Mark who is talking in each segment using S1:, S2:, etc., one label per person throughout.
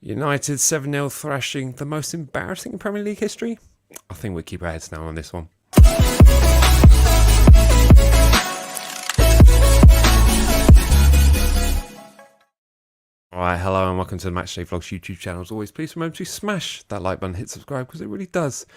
S1: United 7-0 thrashing the most embarrassing in Premier League history? I think we'll keep our heads down on this one. Alright, hello and welcome to the MatchDayVlogs YouTube channel. As always, please remember to smash that like button, hit subscribe, because it really does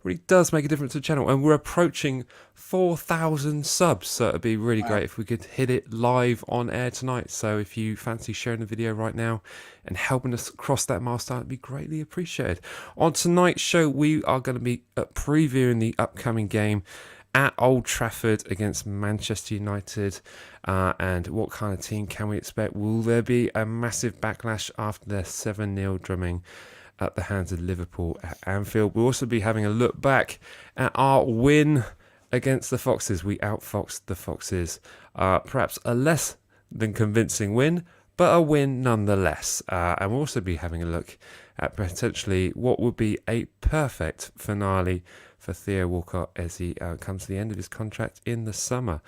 S1: make a difference to the channel. And we're approaching 4,000 subs, so it'd be really great if we could hit it live on air tonight. So if you fancy sharing the video right now and helping us cross that milestone, it'd be greatly appreciated. On tonight's show, we are going to be previewing the upcoming game at Old Trafford against Manchester United, and what kind of team can we expect? Will there be a massive backlash after their 7-0 drumming at the hands of Liverpool at Anfield? We'll also be having a look back at our win against the Foxes. We outfoxed the Foxes. Perhaps a less than convincing win, but a win nonetheless. And we'll also be having a look at potentially what would be a perfect finale for Theo Walcott as he comes to the end of his contract in the summer.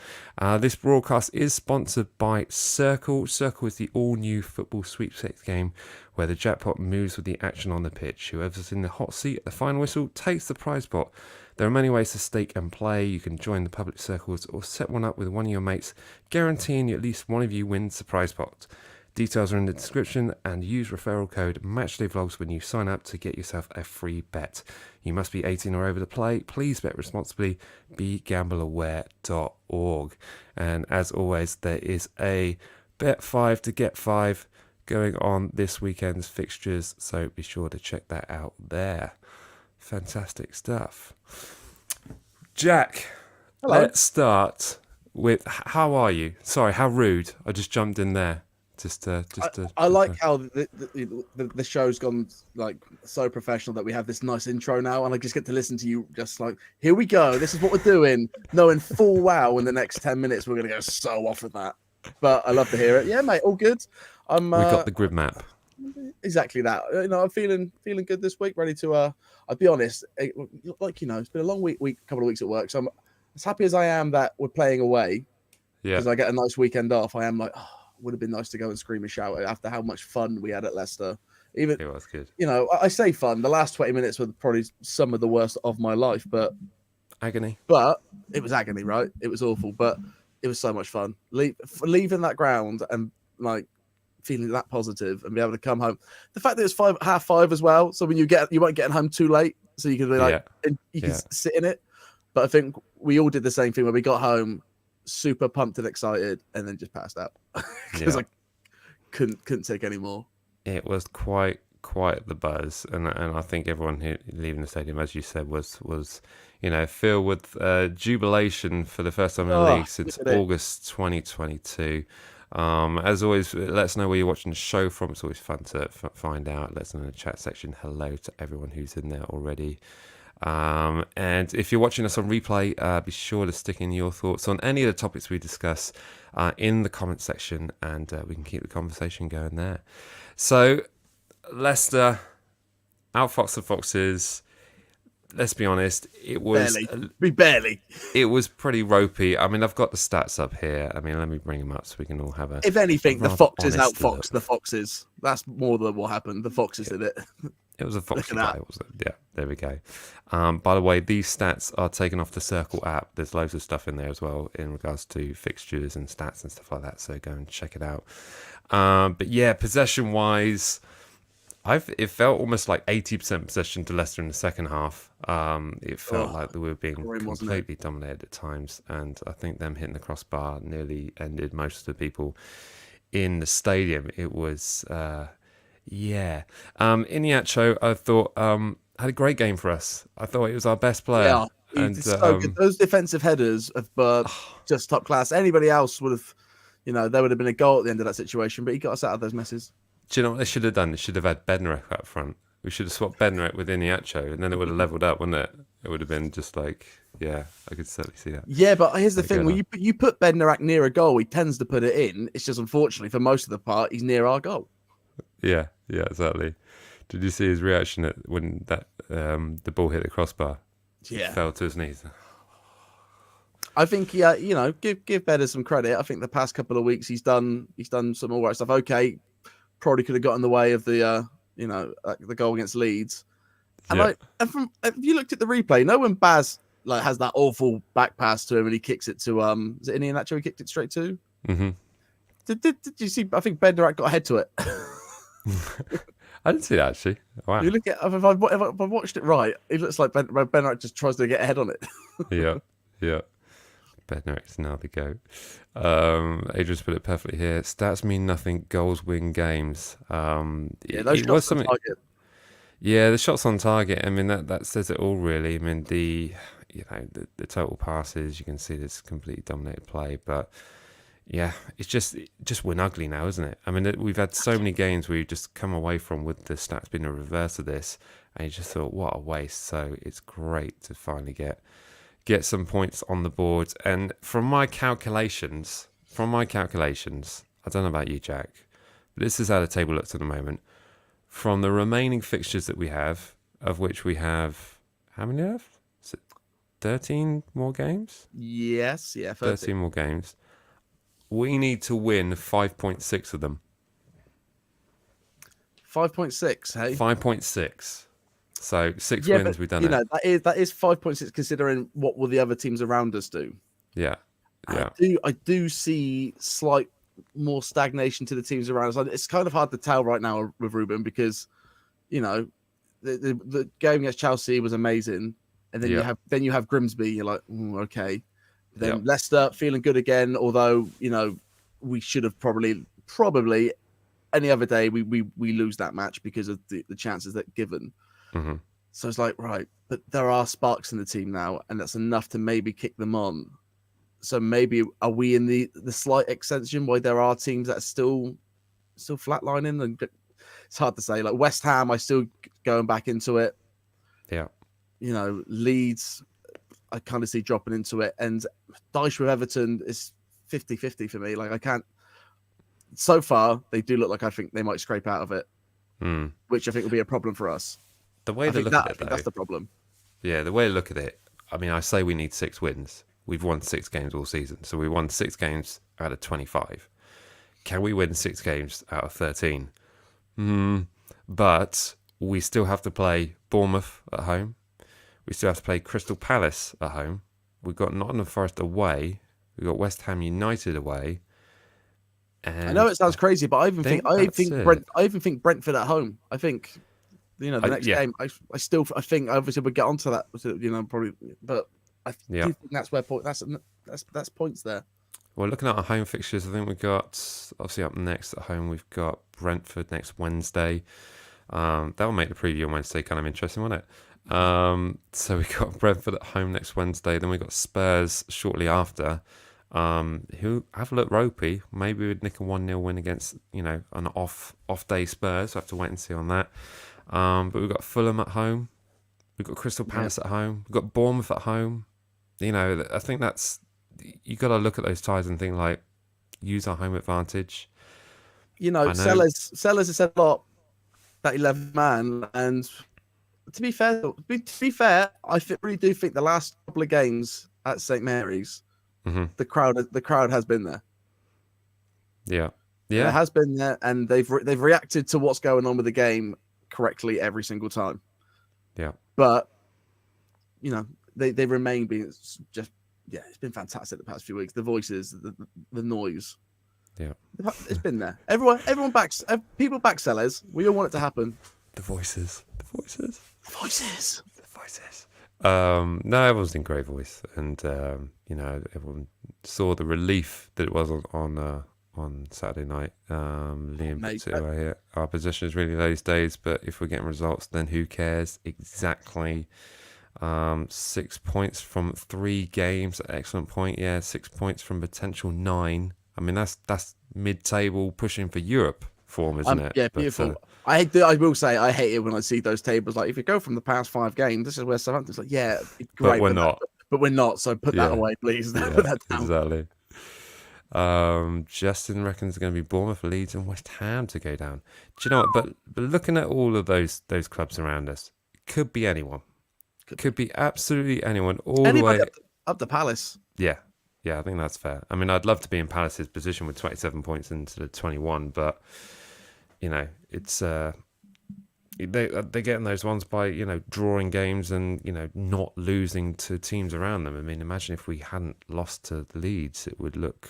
S1: This broadcast is sponsored by Circl. Circl is the all-new football sweepstakes game where the jackpot moves with the action on the pitch. Whoever's in the hot seat at the final whistle takes the prize pot. There are many ways to stake and play. You can join the public circles or set one up with one of your mates, guaranteeing at least one of you wins the prize pot. Details are in the description, and use referral code MatchDayVlogs when you sign up to get yourself a free bet. You must be 18 or over to play. Please bet responsibly. BeGambleAware.org. And as always, there is a bet 5 to get 5 going on this weekend's fixtures, so be sure to check that out there. Fantastic stuff. Jack,
S2: hello.
S1: Let's start with, how are you? Sorry, how rude. I just jumped in there.
S2: I like how the show's gone like so professional that we have this nice intro now, and I just get to listen to you just like, here we go, this is what we're doing, knowing full well in the next 10 minutes we're gonna go so off of that. But I love to hear it. Yeah, mate, all good.
S1: We got the grid map.
S2: Exactly that. You know, I'm feeling good this week, ready to I'll be honest, like, you know, it's been a long couple of weeks at work, so I'm as happy as I am that we're playing away, because I get a nice weekend off. I am like, oh, would have been nice to go and scream and shout after how much fun we had at Leicester. Even
S1: it was good.
S2: You know, I say fun. The last 20 minutes were probably some of the worst of my life, but
S1: agony.
S2: But it was agony, right? It was awful, but it was so much fun. Leaving that ground and like feeling that positive and be able to come home. The fact that it's 5:30 as well, so when you weren't getting home too late, so you could be like, you can sit in it. But I think we all did the same thing when we got home, super pumped and excited, and then just passed out because I couldn't take any more.
S1: It was quite the buzz, and I think everyone who leaving the stadium, as you said, was filled with jubilation for the first time in the league since August 2022. As always, let us know where you're watching the show from. It's always fun to find out. Let us know in the chat section. Hello to everyone who's in there already. And if you're watching us on replay, be sure to stick in your thoughts on any of the topics we discuss in the comment section, and we can keep the conversation going there. So, Leicester outfoxed the Foxes. Let's be honest, it was
S2: barely.
S1: It was pretty ropey. I mean, I've got the stats up here. I mean, let me bring them up so we can all have a.
S2: If anything, the Foxes outfoxed the Foxes. That's more than what happened. The Foxes did it.
S1: It was a Foxy guy, wasn't it? Yeah, there we go. By the way, these stats are taken off the Circl app. There's loads of stuff in there as well in regards to fixtures and stats and stuff like that. So go and check it out. But yeah, possession-wise, it felt almost like 80% possession to Leicester in the second half. It felt like they were being completely dominated at times, and I think them hitting the crossbar nearly ended most of the people in the stadium. It was. Iñárritu, I thought, had a great game for us. I thought he was our best player.
S2: Yeah, and so good. Those defensive headers have just top class. Anybody else would have, there would have been a goal at the end of that situation, but he got us out of those messes.
S1: Do you know what they should have done? They should have had Bednarek up front. We should have swapped Bednarek with Iñárritu, and then it would have leveled up, wouldn't it? It would have been just like, I could certainly see that.
S2: Yeah, but here's the thing. When you put Bednarek near a goal, he tends to put it in. It's just, unfortunately, for most of the part, he's near our goal.
S1: Yeah, exactly. Did you see his reaction when that the ball hit the crossbar?
S2: Yeah,
S1: he fell to his knees.
S2: I think give Bedder some credit. I think the past couple of weeks he's done some all right stuff. Okay, probably could have got in the way of the like the goal against Leeds. And
S1: Yeah.
S2: if you looked at the replay, no when Baz has that awful back pass to him and he kicks it to is it Iheanacho he kicked it straight to?
S1: Mm-hmm.
S2: Did you see? I think Bednarak got ahead to it.
S1: I didn't see that actually. Wow.
S2: You look at if I watched it right, it looks like Bednarak just tries to get ahead on it.
S1: Yeah. Yeah. Bednarek's now the GOAT. Adrian's put it perfectly here. Stats mean nothing. Goals win games.
S2: Those
S1: it
S2: shots
S1: was
S2: on
S1: something.
S2: target.
S1: Yeah, the shots on target. I mean, that says it all, really. I mean, the total passes, you can see this completely dominated play, but yeah, it's just win ugly now, isn't it? I mean, we've had so many games where you just come away from with the stats being a reverse of this, and you just thought, what a waste. So it's great to finally get some points on the board. And from my calculations, I don't know about you, Jack, but this is how the table looks at the moment. From the remaining fixtures that we have, of which we have, how many left? Is it 13 more games?
S2: Yes, yeah,
S1: 13 more games. We need to win 5.6 of them.
S2: 5.6, hey?
S1: 5.6. So 6 wins, we've done it.
S2: That is 5.6 considering what will the other teams around us do.
S1: Yeah. Yeah.
S2: I do see slight more stagnation to the teams around us. It's kind of hard to tell right now with Ruben because, the game against Chelsea was amazing, and then you have Grimsby. You're like, okay. Then Leicester feeling good again, although we should have probably any other day we lose that match because of the chances that given.
S1: Mm-hmm.
S2: So it's like, right, but there are sparks in the team now, and that's enough to maybe kick them on. So maybe are we in the slight extension why there are teams that are still flatlining? And it's hard to say. Like West Ham, I still going back into it.
S1: Yeah.
S2: Leeds, I kind of see dropping into it. And Dyche with Everton is 50-50 for me. Like I can't. So far, they do look like I think they might scrape out of it, which I think will be a problem for us.
S1: The way they look at it, though,
S2: that's the problem.
S1: Yeah, the way to look at it. I mean, I say we need 6 wins. We've won 6 games all season, so we won 6 games out of 25. Can we win 6 games out of 13? But we still have to play Bournemouth at home. We still have to play Crystal Palace at home. We've got Nottingham Forest away. We've got West Ham United away. And
S2: I know it sounds crazy, but I even think Brentford at home. I think the next game. I think obviously we'll get onto that. Probably, but I do think that's where that's points there.
S1: Well, looking at our home fixtures, I think we've got obviously up next at home. We've got Brentford next Wednesday. That will make the preview on Wednesday kind of interesting, won't it? So we've got Brentford at home next Wednesday. Then we've got Spurs shortly after. Who have a look ropey. Maybe we'd nick a 1-0 win against an off day Spurs. We'll have to wait and see on that. But we've got Fulham at home. We've got Crystal Palace at home. We've got Bournemouth at home. I think that's you got to look at those ties and think like use our home advantage.
S2: Sellers has said a lot that 11 man, and to be fair, I really do think the last couple of games at St Mary's.
S1: Mm-hmm.
S2: The crowd has been there.
S1: Yeah,
S2: it has been there, and they've reacted to what's going on with the game correctly every single time.
S1: Yeah,
S2: but they remain being just it's been fantastic the past few weeks. The voices, the noise.
S1: Yeah,
S2: it's been there. Everyone backs people back Sellers. We all want it to happen.
S1: The voices. No, everyone's in great voice, and everyone saw the relief that it was on Saturday night. Liam puts it right here. Our position is really those days, but if we're getting results, then who cares? Exactly. 6 points from 3 games. Excellent point. Yeah, 6 points from potential 9. I mean, that's mid-table pushing for Europe form, isn't it?
S2: Yeah, beautiful. I will say I hate it when I see those tables. Like if you go from the past 5 games, this is where Southampton's like, yeah, great,
S1: but we're not.
S2: But we're not. So put that away, please. Put that down.
S1: Exactly. Justin reckons it's going to be Bournemouth, Leeds, and West Ham to go down. Do you know what? But looking at all of those clubs around us, could be anyone. Could be absolutely anyone. Anybody the way
S2: up the Palace.
S1: Yeah, I think that's fair. I mean, I'd love to be in Palace's position with 27 points instead of 21, but it's they're getting those ones by drawing games and not losing to teams around them. I mean, imagine if we hadn't lost to Leeds, it would look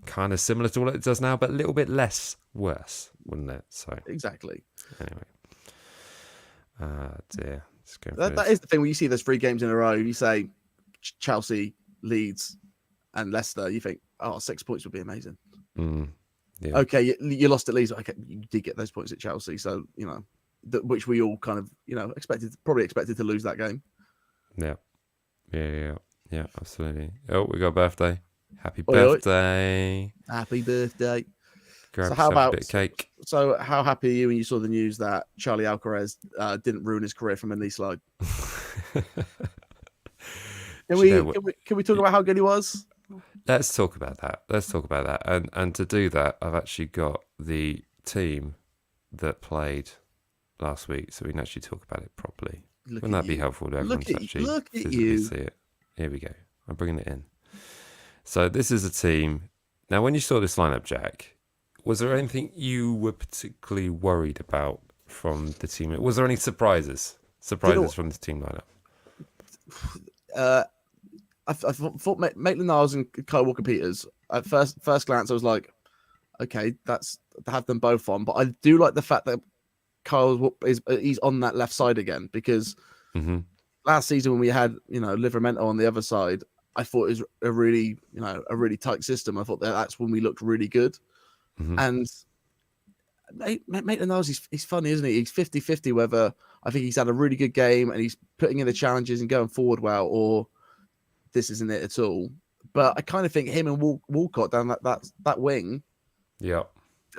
S1: kind of similar to what it does now, but a little bit less worse, wouldn't it? So
S2: Exactly.
S1: anyway, dear, just going
S2: That is the thing when you see those 3 games in a row. You say Chelsea, Leeds, and Leicester. You think, 6 points would be amazing.
S1: Yeah.
S2: Okay, you lost at Leeds. Okay, you did get those points at Chelsea, so which we all kind of probably expected to lose that game.
S1: Yeah, absolutely. Oh, we got a birthday. Happy
S2: Oi, oi.
S1: birthday.
S2: Happy birthday.
S1: Grab
S2: So how
S1: yourself a
S2: about
S1: bit of cake.
S2: So how happy are you when you saw the news that Charlie Alcaraz didn't ruin his career from a knee slide? Can we talk about how good he was?
S1: Let's talk about that. And to do that, I've actually got the team that played last week, so we can actually talk about it properly. Wouldn't that be helpful to everyone to actually physically see it? Here we go. I'm bringing it in. So this is a team. Now, when you saw this lineup, Jack, was there anything you were particularly worried about from the team? Was there any surprises from the team lineup?
S2: I thought Maitland-Niles and Kyle Walker-Peters, at first glance, I was like, okay, that's to have them both on. But I do like the fact that Kyle he's on that left side again, because last season when we had Livramento on the other side, I thought it was a really tight system. I thought that's when we looked really good. And Maitland-Niles, he's funny, isn't he? He's 50-50 whether I think he's had a really good game and he's putting in the challenges and going forward well, or this isn't it at all. But I kind of think him and Walcott down that wing.
S1: Yeah,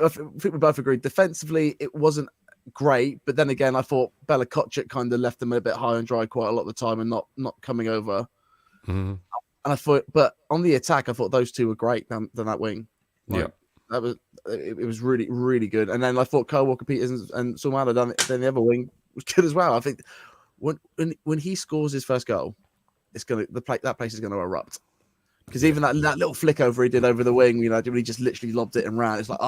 S2: I think we both agreed. Defensively, it wasn't great, but then again, I thought Bella Kotchik kind of left them a bit high and dry quite a lot of the time and not coming over. And I thought, but on the attack, I thought those two were great down that wing. It was really, really good. And then I thought Kyle Walker-Peters and Sumala down the other wing was good as well. I think when he scores his first goal, that place is gonna erupt. Because even that little flick over he did over the wing, he just literally lobbed it and ran. It's like,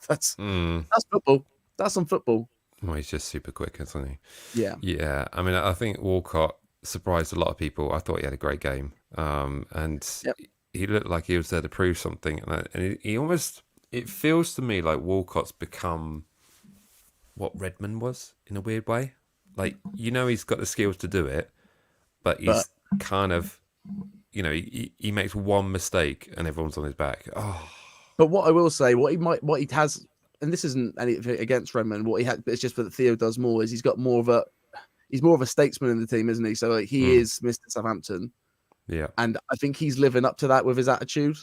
S2: that's football. That's some football.
S1: Well, he's just super quick, isn't he?
S2: Yeah.
S1: I mean, I think Walcott surprised a lot of people. I thought he had a great game, and he looked like he was there to prove something. And he almost, it feels to me like Walcott's become what Redmond was in a weird way. Like, he's got the skills to do it, but he's kind of, he makes one mistake and everyone's on his back.
S2: But what I will say, what he has, and this isn't anything against Redmond, what he had, but it's just that Theo does more, is he's more of a statesman in the team, isn't he? So he is Mr. Southampton.
S1: Yeah.
S2: And I think he's living up to that with his attitude.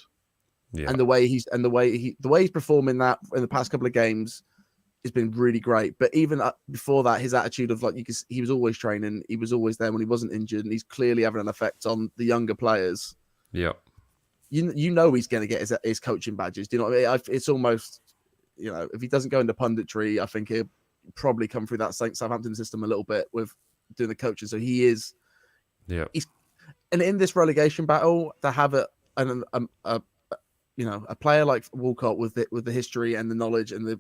S1: Yeah.
S2: And the way he's performing that in the past couple of games has been really great. But even before that, his attitude of he was always training, he was always there when he wasn't injured, and he's clearly having an effect on the younger players.
S1: Yeah.
S2: He's going to get his coaching badges. Do you know what I mean? It's almost, if he doesn't go into punditry, I think he'll probably come through that Southampton system a little bit with doing the coaching. So he is, and in this relegation battle, to have a player like Walcott with the history and the knowledge and the,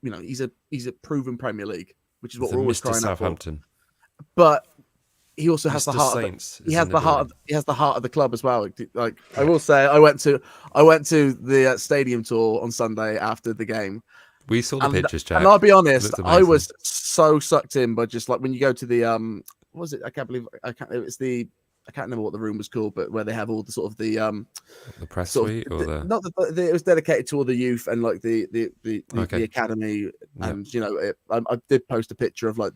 S2: he's a proven Premier League, which is what we're always crying out for. But he also has the heart. He has the heart. He has the heart of the club as well. Like, I will say, I went to the stadium tour on Sunday after the game.
S1: We saw the pictures, Jack.
S2: And I'll be honest, I was so sucked in by just like when you go to the what was it? I can't remember what the room was called, but where they have all the sort of the
S1: press suite, or
S2: it was dedicated to all the youth and like the academy. And I did post a picture of there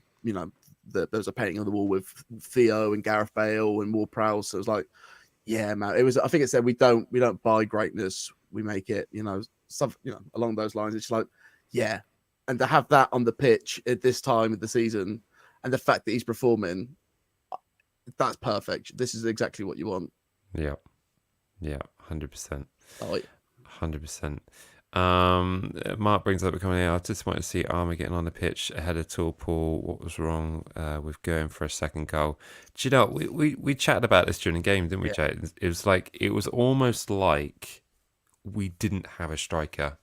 S2: was a painting on the wall with Theo and Gareth Bale and Ward-Prowse. So it was like, yeah, man. It was. I think it said we don't buy greatness, we make it. Along those lines. It's like, yeah, and to have that on the pitch at this time of the season, and the fact that he's performing, that's perfect. This is exactly what you want.
S1: Yeah, 100%. 100%. Mark brings up becoming I just want to see Armour getting on the pitch ahead of Paul. What was wrong with going for a second goal? Do you know, we chatted about this during the game, didn't we, Jay? It was almost like we didn't have a striker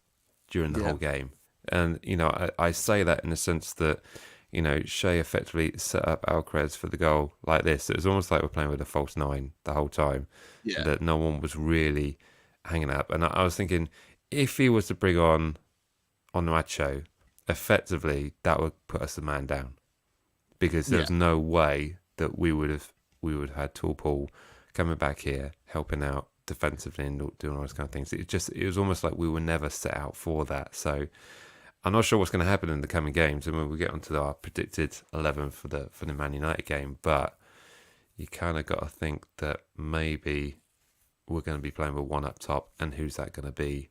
S1: during the whole game. And, I say that in the sense that you know, Shea effectively set up Alcaraz for the goal like this. It was almost like we're playing with a false nine the whole time,
S2: Yeah.
S1: that no one was really hanging up. And I was thinking, if he was to bring on Nacho, effectively that would put us the man down, because there's no way that we would have had Tall Paul coming back here helping out defensively and doing all those kind of things. It was almost like we were never set out for that. So I'm not sure what's going to happen in the coming games, and when we get onto our predicted 11 for the Man United game, but you kind of got to think that maybe we're going to be playing with one up top, and who's that going to be?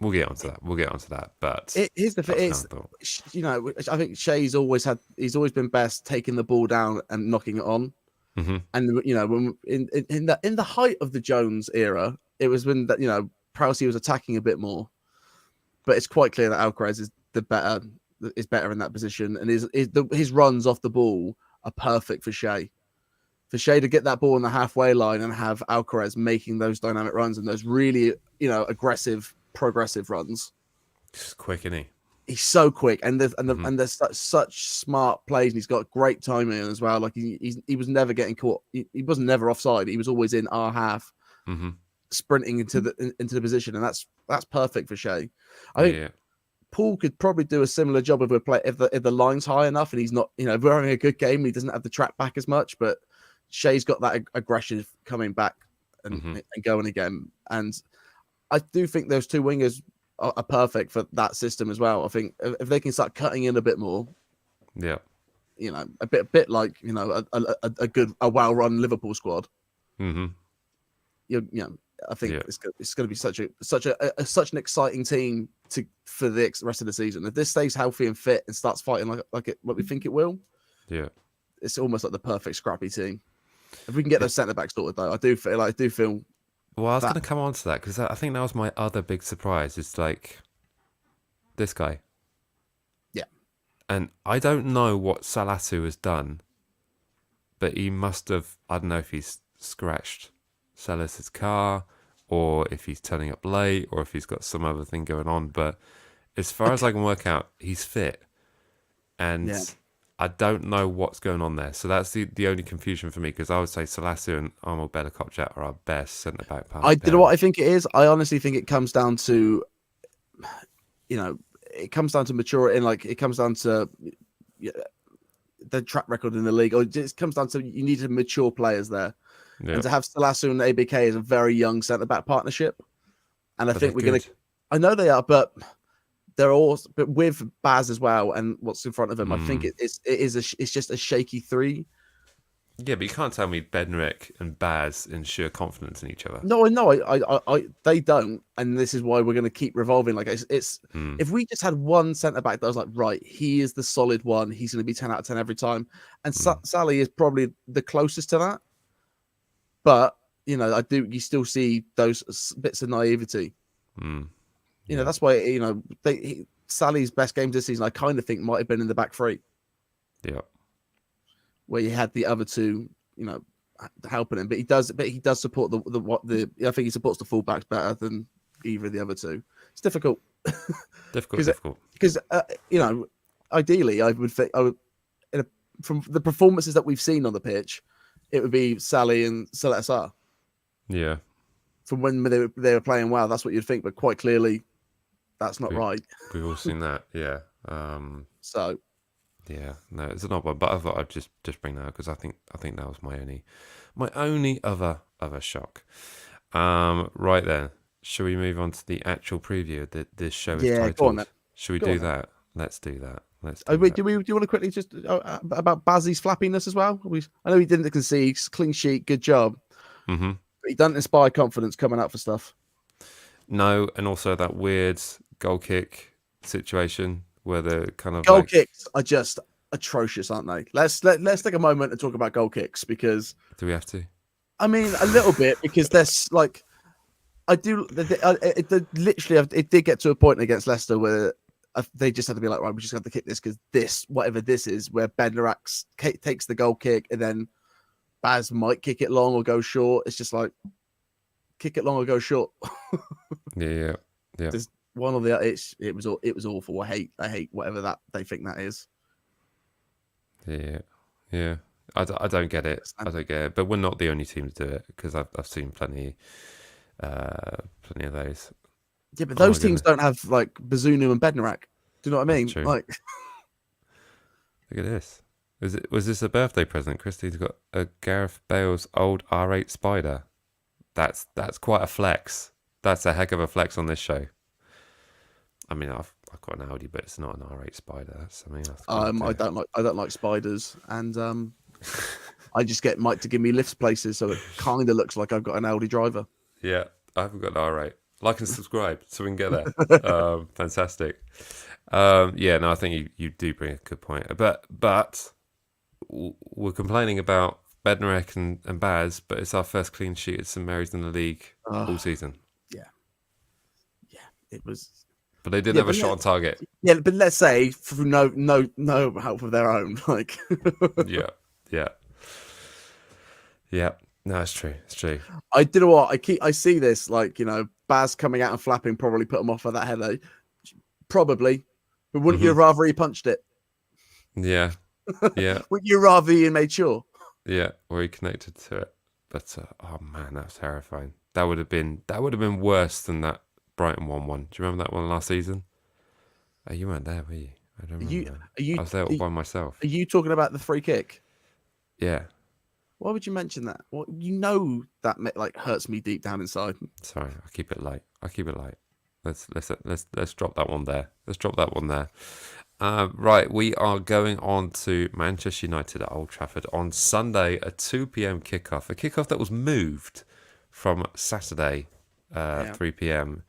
S1: We'll get onto that. But
S2: Here's the thing: it's, you know, I think Shea's always been best taking the ball down and knocking it on.
S1: Mm-hmm.
S2: And you know, when in the height of the Jones era, it was when that, you know, Prowse was attacking a bit more. But it's quite clear that Alcaraz is better in that position, and his runs off the ball are perfect for Shea. For Shea to get that ball on the halfway line and have Alcaraz making those dynamic runs and those really, you know, aggressive, progressive runs.
S1: He's quick, isn't he?
S2: He's so quick, and there's such smart plays, and he's got great timing as well. Like he was never getting caught. He wasn't never offside. He was always in our half, sprinting into the position, and that's perfect for Shea. I think Paul could probably do a similar job if the line's high enough, and he's not, you know, if we're having a good game, he doesn't have to track back as much, but Shea's got that aggression coming back and going again. And I do think those two wingers are perfect for that system as well. I think if they can start cutting in a bit more, you know, a bit like, you know, a well-run Liverpool squad. You know, I think it's going to be such an exciting team for the rest of the season. If this stays healthy and fit and starts fighting like we think it will, it's almost like the perfect scrappy team. If we can get those centre backs sorted, though, I do feel.
S1: Well, I was going to come on to that, because I think that was my other big surprise. It's like this guy.
S2: Yeah.
S1: And I don't know what Salatu has done, but he must have, I don't know if he's scratched Salas's car, or if he's turning up late, or if he's got some other thing going on. But as far as I can work out, he's fit. And I don't know what's going on there. So that's the only confusion for me, because I would say Salasu and Arnold Bella-Kopchak are our best centre-back pass.
S2: You know what I think it is? I honestly think it comes down to, you know, it comes down to maturity, and like it comes down to the track record in the league, or it comes down to you need to mature players there. And to have Salasu and ABK is a very young centre-back partnership. And I think we're going to, I know they are, but they're all, but with Baz as well, and what's in front of him, I think it's just a shaky three.
S1: Yeah, but you can't tell me Bednarek and Baz ensure confidence in each other.
S2: No, they don't, and this is why we're going to keep revolving. Like it's if we just had one centre back that was like, right, he is the solid one, he's going to be 10 out of 10 every time, and Sally is probably the closest to that. But you know, you still see those bits of naivety. You know, that's why, you know, Sally's best games this season, I kind of think, might have been in the back three.
S1: Yeah.
S2: Where you had the other two, you know, helping him. But he does support I think he supports the fullbacks better than either of the other two. It's difficult.
S1: Difficult.
S2: Because, you know, ideally, I would think, from the performances that we've seen on the pitch, it would be Sally and Salazar.
S1: Yeah.
S2: From when they were playing well, that's what you'd think. But quite clearly, that's not right.
S1: We've all seen that, yeah.
S2: So,
S1: yeah, no, it's an odd one, but I thought I'd just bring that up, because I think that was my only other shock. Right then, shall we move on to the actual preview of this show?
S2: Yeah, go on then.
S1: Shall we do that? Let's do that.
S2: Do you want to quickly just about Bazzi's flappiness as well? I know he didn't concede, clean sheet, good job. But he doesn't inspire confidence coming out for stuff.
S1: No, and also that weird goal kick situation where the kind of
S2: goal kicks are just atrocious, aren't they? Let's take a moment and talk about goal kicks, because
S1: do we have to?
S2: I mean, a little bit, because there's like it did get to a point against Leicester where they just had to be like, right, we just have to kick this, because this, whatever this is, where Bednarek takes the goal kick and then Baz might kick it long or go short. It's just like, kick it long or go short.
S1: Yeah.
S2: One or the other. It was awful. I hate whatever that they think that is.
S1: Yeah. I don't get it. I don't get it. But we're not the only team to do it, because I've seen plenty of those.
S2: Yeah, but those teams don't have like Bazunu and Bednarak. Do you know what I mean?
S1: True.
S2: Like,
S1: look at this. Was this a birthday present? Christine's got a Gareth Bale's old R8 Spider. That's quite a flex. That's a heck of a flex on this show. I mean, I've got an Audi, but it's not an R8 Spider. That's something else.
S2: I don't like spiders, and I just get Mike to give me lifts places, so it kind of looks like I've got an Audi driver.
S1: Yeah, I haven't got an R8. Like and subscribe so we can get there. Fantastic. Yeah, no, I think you do bring a good point. But we're complaining about Bednarek and Baz, but it's our first clean sheet at St Mary's in the league all season.
S2: Yeah, it was.
S1: But they didn't have a shot on target.
S2: Yeah, but let's say through no help of their own. Like,
S1: yeah. No, it's true. It's true.
S2: I did what I see this, like, Baz coming out and flapping probably put him off of that header. Probably, but wouldn't you have rather he punched it?
S1: Yeah.
S2: Wouldn't you rather he made sure?
S1: Yeah, or he connected to it. But oh man, that's terrifying. That would have been worse than that Brighton 1-1. Do you remember that one last season? Oh, you weren't there, were you? I don't remember. I was there all by myself.
S2: Are you talking about the free kick?
S1: Yeah.
S2: Why would you mention that? Well, that like hurts me deep down inside.
S1: Sorry, I'll keep it light. Let's drop that one there. Right, we are going on to Manchester United at Old Trafford on Sunday, a 2 p.m. kickoff. A kickoff that was moved from Saturday, 3 p.m.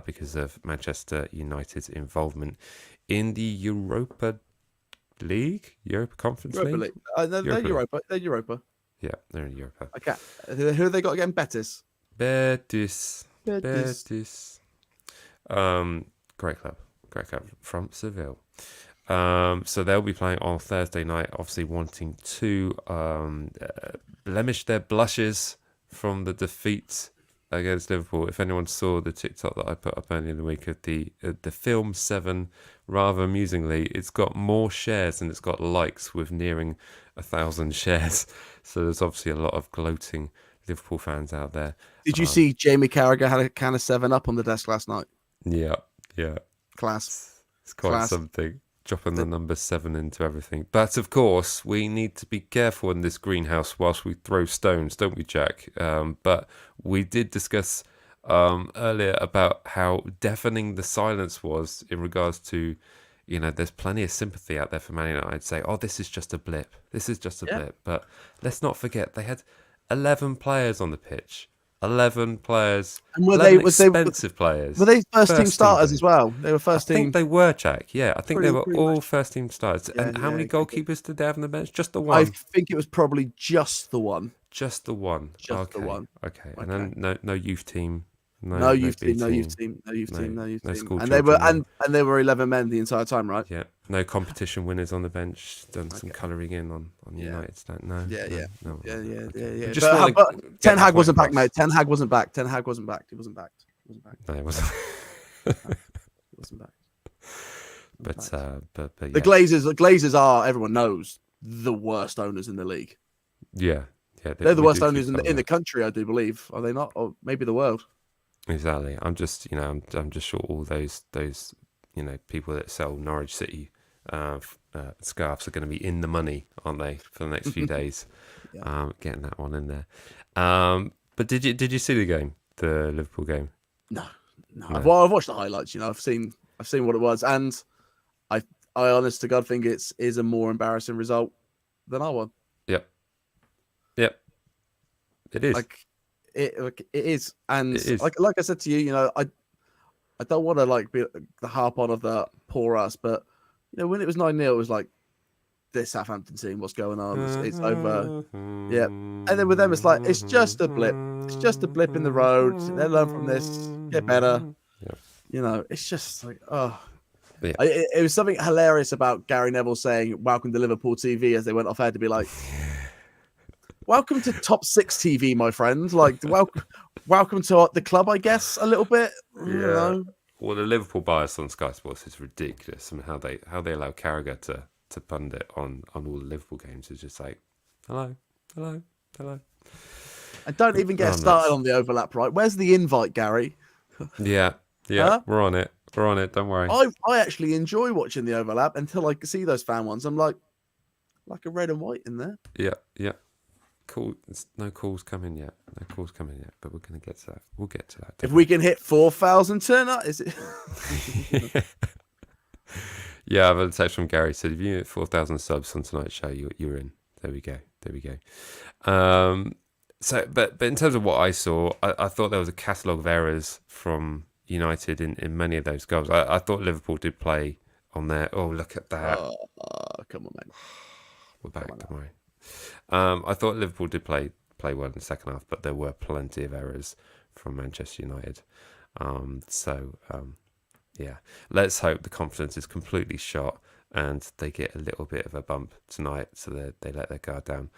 S1: Because of Manchester United's involvement in the Europa Conference League.
S2: They're Europa.
S1: Yeah, they're in Europa.
S2: Okay, who have they got again? Betis.
S1: Great club from Seville. So they'll be playing on Thursday night, obviously wanting to blemish their blushes from the defeat against Liverpool. If anyone saw the TikTok that I put up earlier in the week of the film 7, rather amusingly, it's got more shares than it's got likes, with nearing 1,000 shares. So there's obviously a lot of gloating Liverpool fans out there.
S2: Did you see Jamie Carragher had a can of 7-Up on the desk last night?
S1: Yeah.
S2: Class.
S1: It's quite something. Dropping the number 7 into everything. But of course, we need to be careful in this greenhouse whilst we throw stones, don't we, Jack? But we did discuss earlier about how deafening the silence was in regards to, there's plenty of sympathy out there for Man United. I'd say, this is just a blip. Blip. But let's not forget, they had 11 players on the pitch. 11 players. And were they expensive players?
S2: Were they first team starters as well? They were first team.
S1: I think they were, Jack. Yeah, I think they were all first team starters. And how many goalkeepers did they have on the bench? Just the one.
S2: I think it was probably just the one.
S1: Just the one.
S2: Just the one.
S1: Okay. And then no youth team.
S2: No youth team. And they were 11 men the entire time, right?
S1: Yeah. No competition winners on the bench. Done some colouring in on United stand. No.
S2: Yeah.
S1: But
S2: Ten Hag wasn't back, mate. Ten Hag wasn't back. He wasn't back.
S1: No, he wasn't.
S2: He wasn't back.
S1: But yeah.
S2: The Glazers are, everyone knows, the worst owners in the league.
S1: Yeah.
S2: They're the worst owners in the country, I do believe. Are they not? Or maybe the world.
S1: Exactly. I'm just sure all those people that sell Norwich City scarves are going to be in the money, aren't they, for the next few days? Getting that one in there. But did you see the game, the Liverpool game?
S2: No. I've watched the highlights. I've seen what it was, and I honest to God think it is a more embarrassing result than our one.
S1: Yep. It is.
S2: It is, and
S1: it is.
S2: like I said to you, I don't want to be the harp on of the poor us, but when it was 9-0, it was like, this Southampton team, what's going on? It's over. Yeah, and then with them, it's like, it's just a blip. It's just a blip in the road. They learn from this, get better.
S1: Yeah.
S2: It's just like, oh. Yeah. It was something hilarious about Gary Neville saying, "Welcome to Liverpool TV," as they went off air, to be like, welcome to top 6 TV, my friend. Like, welcome to the club, I guess, a little bit.
S1: Well, the Liverpool bias on Sky Sports is ridiculous. I mean, how they allow Carragher to pundit on all the Liverpool games is just like, hello, hello, hello.
S2: And don't even get
S1: Oh,
S2: started
S1: nuts.
S2: on the overlap, right? Where's the invite, Gary?
S1: Yeah, yeah,
S2: Huh?
S1: we're on it. We're on it. Don't worry.
S2: I actually enjoy watching the overlap until I see those fan ones. I'm like a red and white in there.
S1: Yeah, yeah. Cool. No calls coming yet. No calls coming yet. But we're gonna get to that. We'll get to that.
S2: If we can hit 4,000 turnout, is it?
S1: Yeah, I've had a text from Gary said if you hit 4,000 subs on tonight's show, you're in. There we go. There we go. So, but in terms of what I saw, I thought there was a catalogue of errors from United in many of those goals. I thought Liverpool did play on there. Oh, look at that.
S2: Come on, man.
S1: We're back. Don't worry. I thought Liverpool did play well in the second half, but there were plenty of errors from Manchester United. Yeah, let's hope the confidence is completely shot and they get a little bit of a bump tonight, so they let their guard down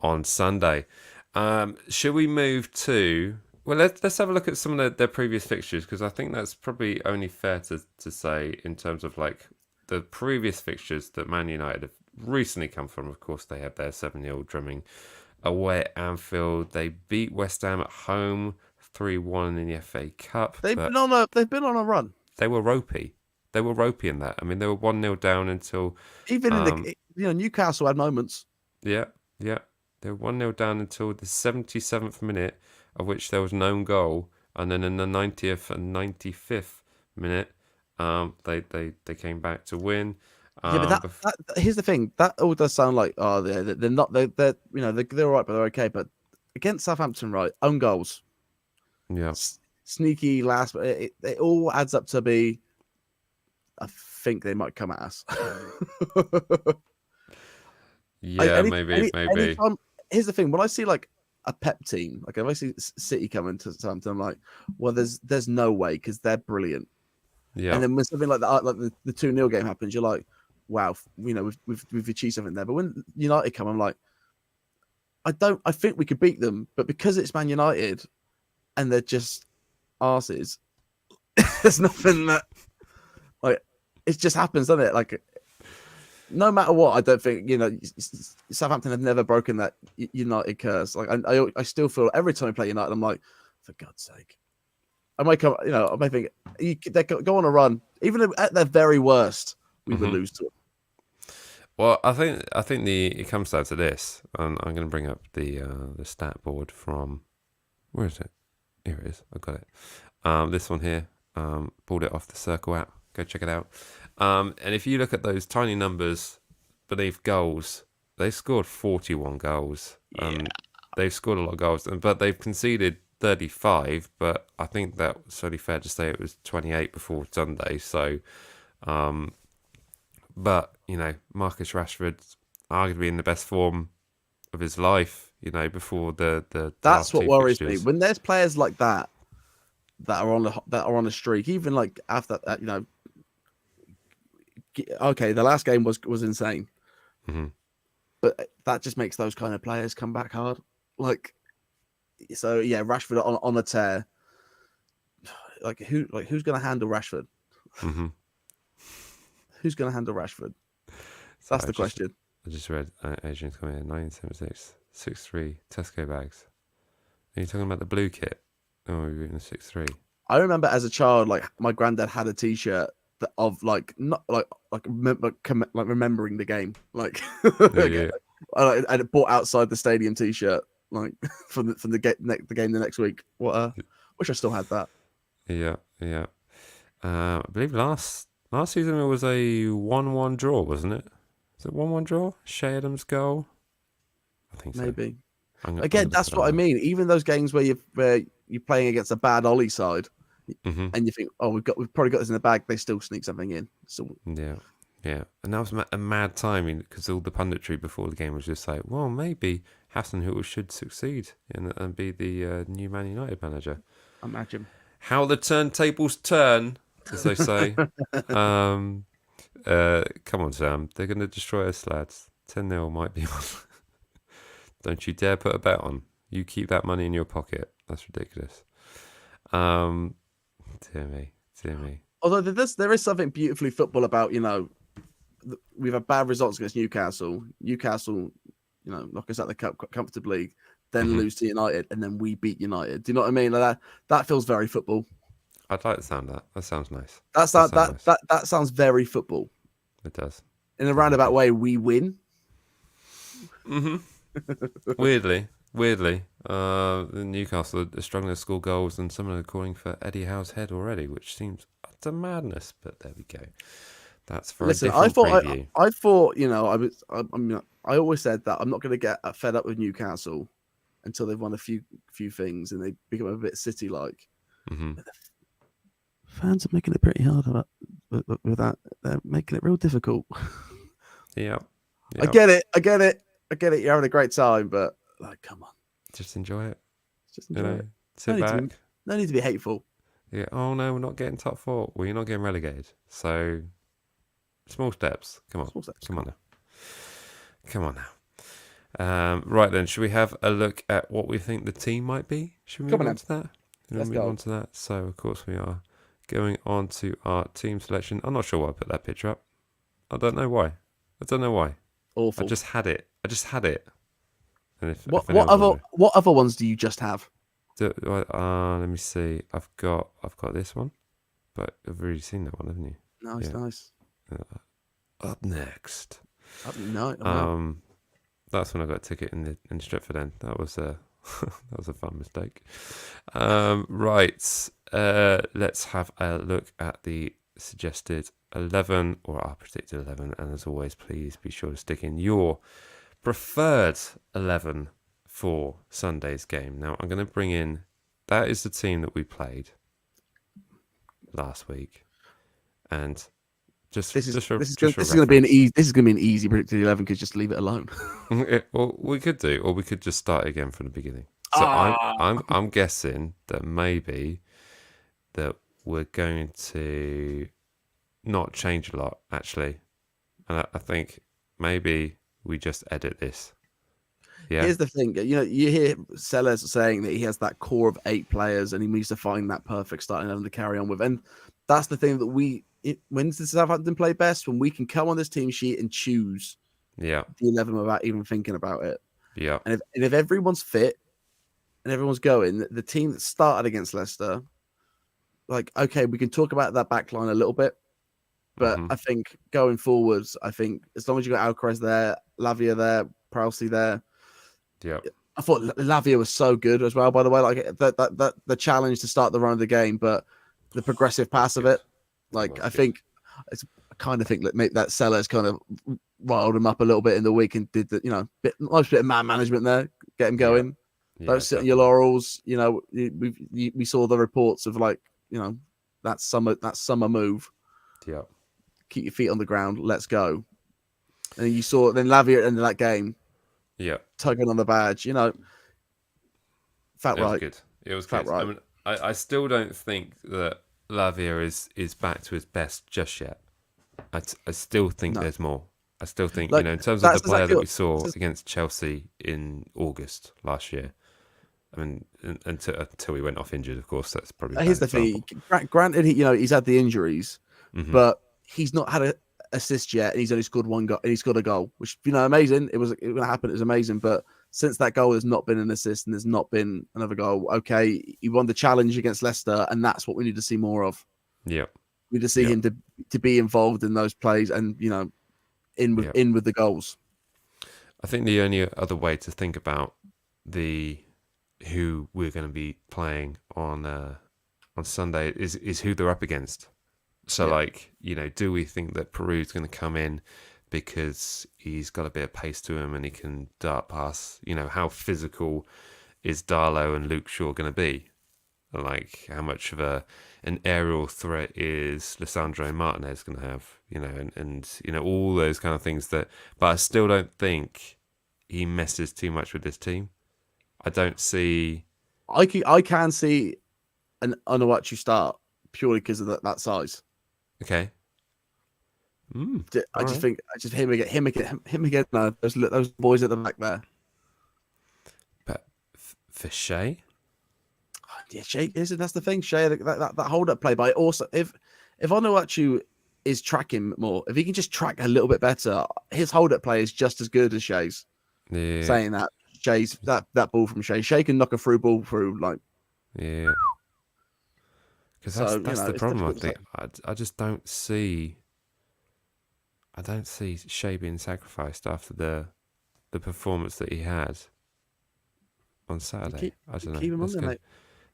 S1: on Sunday. Should we move to? Well, let's have a look at some of their previous fixtures, because I think that's probably only fair to say in terms of like the previous fixtures that Man United have recently come from. Of course, they had their 7-0 drumming away at Anfield. They beat West Ham at home 3-1 in the FA Cup.
S2: They've been on a run.
S1: They were ropey. They were ropey in that. I mean, they were 1-0 down until
S2: Even in the Newcastle had moments.
S1: yeah. They were 1-0 down until the 77th minute, of which there was no goal, and then in the 90th and 95th minute, they came back to win.
S2: Yeah, but here's the thing. That all does sound like they're not they're all right, but they're okay. But against Southampton, right, own goals,
S1: Yeah.
S2: sneaky last, but it all adds up to be. I think they might come at us.
S1: Yeah, maybe.
S2: Here's the thing: when I see like a Pep team, like if I see City coming to Southampton, I'm like, well, there's no way, because they're brilliant.
S1: Yeah.
S2: And then when something like that, like the 2-0 game happens, you're like, wow, we've achieved something there. But when United come, I'm like, I think we could beat them, but because it's Man United and they're just arses, there's nothing that like it just happens, doesn't it? Like no matter what, I don't think Southampton have never broken that United curse. Like I still feel every time I play United, I'm like, for God's sake. I might come, I might think they go on a run. Even at their very worst, we would lose to them.
S1: Well, I think it comes down to this, and I'm going to bring up the stat board from where is it? Here it is. I've got it. This one here. Pulled it off the Circl app. Go check it out. And if you look at those tiny numbers beneath goals, they scored 41 goals. They've scored a lot of goals, but they've conceded 35, but I think that's only fair to say it was 28 before Sunday. So, but Marcus Rashford's arguably in the best form of his life. Before the
S2: that's what worries me
S1: fixtures.
S2: when there's players like that are on a streak. Even like after that, okay, the last game was insane, but that just makes those kind of players come back hard. Like. So yeah, Rashford on a tear. Who's going to handle Rashford? Who's going to handle Rashford? That's the question.
S1: I just read Adrian's comment in 1976, 6'3" Tesco bags. Are you talking about the blue kit? Oh, we're in the 6'3".
S2: I remember as a child, like my granddad had a T-shirt of like not like remembering the game, like
S1: Yeah.
S2: and it bought outside the stadium T-shirt. Like from the game the next week. Wish I still had that.
S1: Yeah. I believe last season it was a 1-1 draw, wasn't it? Was it 1-1 draw? Shea Adams' goal. I think so.
S2: Maybe. Again, that's what I mean. Even those games where you're playing against a bad Ollie side, and you think, oh, we've probably got this in the bag. They still sneak something in. So
S1: yeah, and that was a mad timing, because all the punditry before the game was just like, well, maybe Hasenhüttl should succeed and be the new Man United manager.
S2: Imagine
S1: how the turntables turn, as they say. Come on, Sam. They're going to destroy us, lads. 10-0 might be on. Don't you dare put a bet on. You keep that money in your pocket. That's ridiculous. Dear me.
S2: although there is something beautifully football about, we've had bad results against Newcastle. Newcastle, knock us out the cup comfortably, then lose to United, and then we beat United. Do you know what I mean? Like that feels very football.
S1: I'd like to sound that. That sounds nice.
S2: That sounds very football.
S1: It does.
S2: In a roundabout way, we win.
S1: Weirdly, Newcastle are struggling to score goals, and someone are calling for Eddie Howe's head already, which seems utter madness. But there we go. That's for a different preview.
S2: I thought, I always said that I'm not going to get fed up with Newcastle until they've won a few things and they become a bit City-like. Fans are making it pretty hard with that. They're making it real difficult.
S1: Yeah.
S2: I get it. You're having a great time, but come on.
S1: Just enjoy it.
S2: Just enjoy it.
S1: Sit back.
S2: No need to be hateful.
S1: Yeah. Oh no, we're not getting top 4. Well, you're not getting relegated. So small steps. Come on. Come on now. Right then, should we have a look at what we think the team might be? Should we move on to that?
S2: Let's move on
S1: to that. So of course we are going on to our team selection. I'm not sure why I put that picture up. I don't know why.
S2: Awful.
S1: I just had it. And
S2: what other ones do you just have?
S1: Let me see. I've got this one, but I've already seen that one, haven't you?
S2: Nice.
S1: Up next. That's when I got a ticket in Stretford End. That was a fun mistake. Right. Let's have a look at the suggested 11 or our predicted 11, and as always, please be sure to stick in your preferred 11 for Sunday's game. Now, I'm going to bring in, that is the team that we played last week, and this is going
S2: to be an easy predicted 11 because just leave it alone.
S1: Well, we could do, or we could just start again from the beginning. So I'm guessing that maybe that we're going to not change a lot, actually, and I think maybe we just edit this. Yeah.
S2: Here's the thing, you hear Sellers saying that he has that core of 8 players, and he needs to find that perfect starting 11 to carry on with, and that's the thing that when does Southampton play best? When we can come on this team sheet and choose the 11 without even thinking about it.
S1: Yeah.
S2: And if everyone's fit and everyone's going, the team that started against Leicester, okay, we can talk about that back line a little bit. But I think going forwards, as long as you got Alcaraz there, Lavia there, Prowsey there.
S1: Yeah.
S2: I thought Lavia was so good as well, by the way. The challenge to start the run of the game, but the progressive pass of it. I kind of think that maybe that Sellers kind of riled him up a little bit in the week and did the, nice bit of man management there, get him going. Don't sit on your laurels. We saw the reports of that summer move.
S1: Yeah.
S2: Keep your feet on the ground. Let's go. And you saw then Lavia at the end of that game.
S1: Yeah.
S2: Tugging on the badge. Felt right.
S1: It was good. Right. I mean, I still don't think that Lavia is back to his best just yet. I still think there's more. I still think, in terms of the player that we saw against Chelsea in August last year. I mean, until he went off injured, of course, that's probably.
S2: Here's the thing. Granted, he's had the injuries, but he's not had an assist yet, and he's only scored one goal, and he scored a goal, which amazing. It was going to happen. It was amazing, but since that goal, there's not been an assist, and there's not been another goal. Okay, he won the challenge against Leicester, and that's what we need to see more of.
S1: Yeah,
S2: we need to see him to be involved in those plays, and in with the goals.
S1: I think the only other way to think about who we're going to be playing on Sunday is who they're up against. So, do we think that Peru's going to come in because he's got a bit of pace to him and he can dart past? How physical is Darlow and Luke Shaw going to be? How much of an aerial threat is Lisandro Martinez going to have? And all those kind of things but I still don't think he messes too much with this team. I don't see.
S2: I can see an Onuachu start purely because of that size.
S1: Okay.
S2: I just think him again. No, those boys at the back there.
S1: But for Shea,
S2: Shea, that's the thing. Shea, that hold up play. But also, if if Onuachu is tracking more, if he can just track a little bit better, his hold-up play is just as good as Shea's.
S1: Yeah.
S2: Saying that, Shea's that ball from Shea can knock a through ball through, like,
S1: Yeah. Because that's the
S2: it's
S1: problem. I
S2: difficult
S1: think I just don't see. I don't see Shea being sacrificed after the performance that he had on Saturday. I don't know.
S2: keep him on there, mate.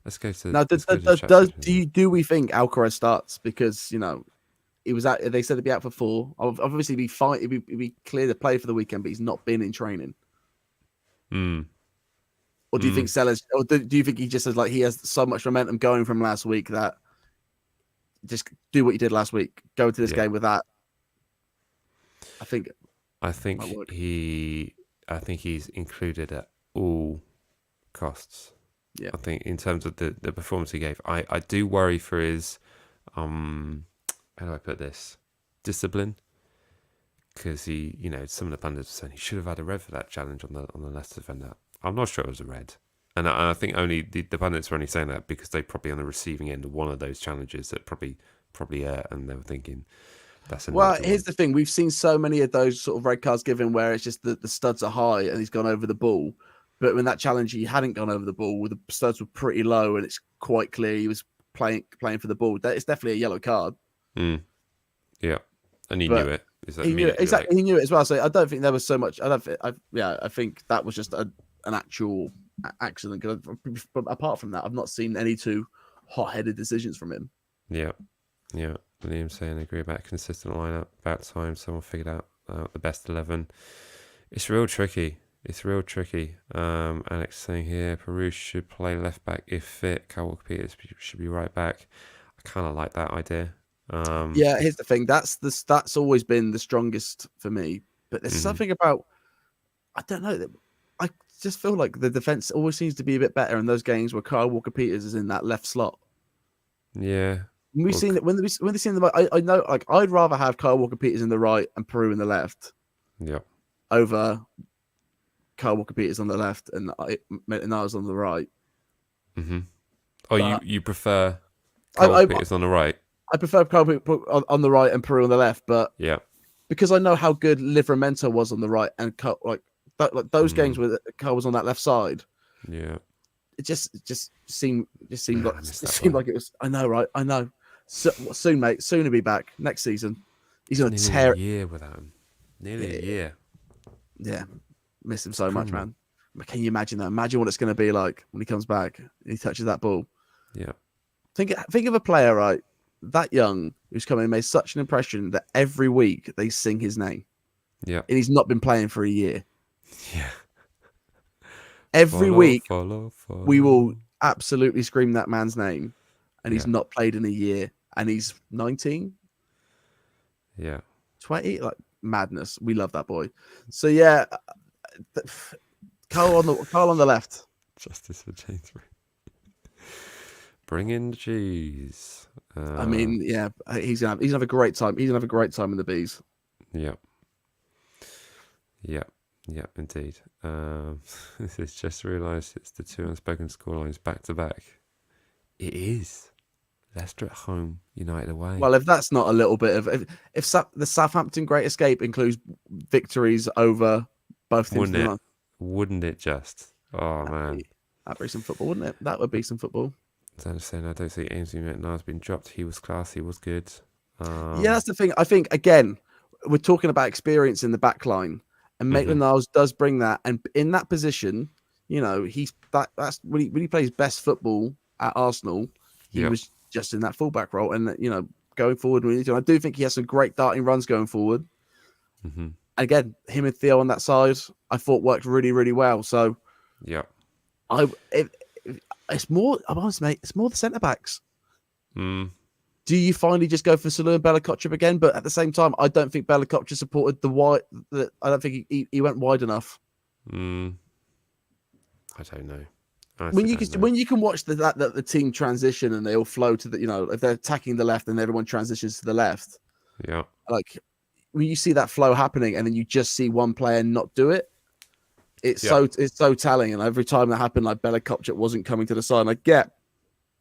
S1: Let's go to.
S2: Now,
S1: Let's go to chat.
S2: do we think Alcaraz starts? Because he was out. They said he'd be out for 4. Obviously, he'd be fine. He'd be clear to play for the weekend, but he's not been in training. Or do you think Sellers? Or do you think he just has he has so much momentum going from last week that just do what you did last week, go into this game with that? I think
S1: he's included at all costs.
S2: Yeah.
S1: I think in terms of the performance he gave, I do worry for his how do I put this, discipline, because he, some of the pundits are saying he should have had a red for that challenge on the Leicester defender. I'm not sure it was a red, and I think only the pundits are only saying that because they're probably on the receiving end of one of those challenges that probably hurt, and they were thinking that's a
S2: well. Here's the thing: we've seen so many of those sort of red cards given where it's just the studs are high and he's gone over the ball. But when that challenge, he hadn't gone over the ball, the studs were pretty low, and it's quite clear he was playing for the ball. It's definitely a yellow card.
S1: Yeah, and he knew it.
S2: He knew it exactly. He knew it as well. So I don't think there was so much. I think that was just an actual accident. Because apart from that, I've not seen any too hot-headed decisions from him.
S1: Yeah. Liam saying agree about consistent lineup. About time someone figured out the best 11. It's real tricky. Alex saying here, Peru should play left back if fit. Kyle Walker-Peters should be right back. I kind of like that idea.
S2: Here's the thing. That's always been the strongest for me. But there's something about, I don't know, I just feel like the defense always seems to be a bit better in those games where Kyle Walker-Peters is in that left slot.
S1: Yeah.
S2: We've seen it when they've seen them. I know, I'd rather have Kyle Walker-Peters in the right and Peru in the left.
S1: Yeah.
S2: Over Kyle Walker-Peters on the left and I was on the right.
S1: Mm-hmm. Oh, you prefer Kyle Walker-Peters on the right?
S2: I prefer Kyle on the right and Peru on the left, but because I know how good Livramento was on the right and those games where Kyle was on that left side.
S1: Yeah.
S2: It just seemed like it was. I know, right? I know. So, soon, mate. Soon he'll be back next season. He's going to tear
S1: a year without him. Nearly a year.
S2: Yeah, miss him so much, man. Can you imagine that? Imagine what it's going to be like when he comes back and he touches that ball.
S1: Yeah.
S2: Think of a player, right, that young, who's come in and made such an impression that every week they sing his name.
S1: Yeah.
S2: And he's not been playing for a year.
S1: Yeah.
S2: Every week
S1: follow.
S2: we will absolutely scream that man's name, and he's not played in a year, and he's 19.
S1: Yeah.
S2: 20, like madness. We love that boy. So yeah, Carl on the left.
S1: Justice for James. Bring in the cheese.
S2: I mean, yeah, he's gonna have a great time. He's gonna have a great time in the bees.
S1: Yeah, indeed. It's just realised it's the 2 unspoken scorelines back to back. It is. Leicester at home, United away.
S2: Well, if that's not a little bit of if the Southampton Great Escape includes victories over both teams,
S1: wouldn't it just? Oh man,
S2: that'd be some football, wouldn't it? That would be some football.
S1: I understand. I don't think Ainsley Maitland-Niles been dropped. He was class. He was good.
S2: Yeah, that's the thing. I think again, we're talking about experience in the back line, and Maitland-Niles does bring that. And in that position, that's when he plays best football at Arsenal. He was just in that fullback role, and going forward, I do think he has some great darting runs going forward.
S1: Mm-hmm.
S2: Again, him and Theo on that side, I thought worked really, really well. So, it's more. I'm honest, mate. It's more the centre backs. Do you finally just go for Salou and Bella Kotchap again? But at the same time, I don't think Bella Kotchap supported the wide. I don't think he went wide enough.
S1: I don't know.
S2: When you can watch the team transition and they all flow to the if they're attacking the left and everyone transitions to the left.
S1: Yeah.
S2: Like when you see that flow happening and then you just see one player not do it, it's so telling. And every time that happened, like Bella Kotchap wasn't coming to the side. And I get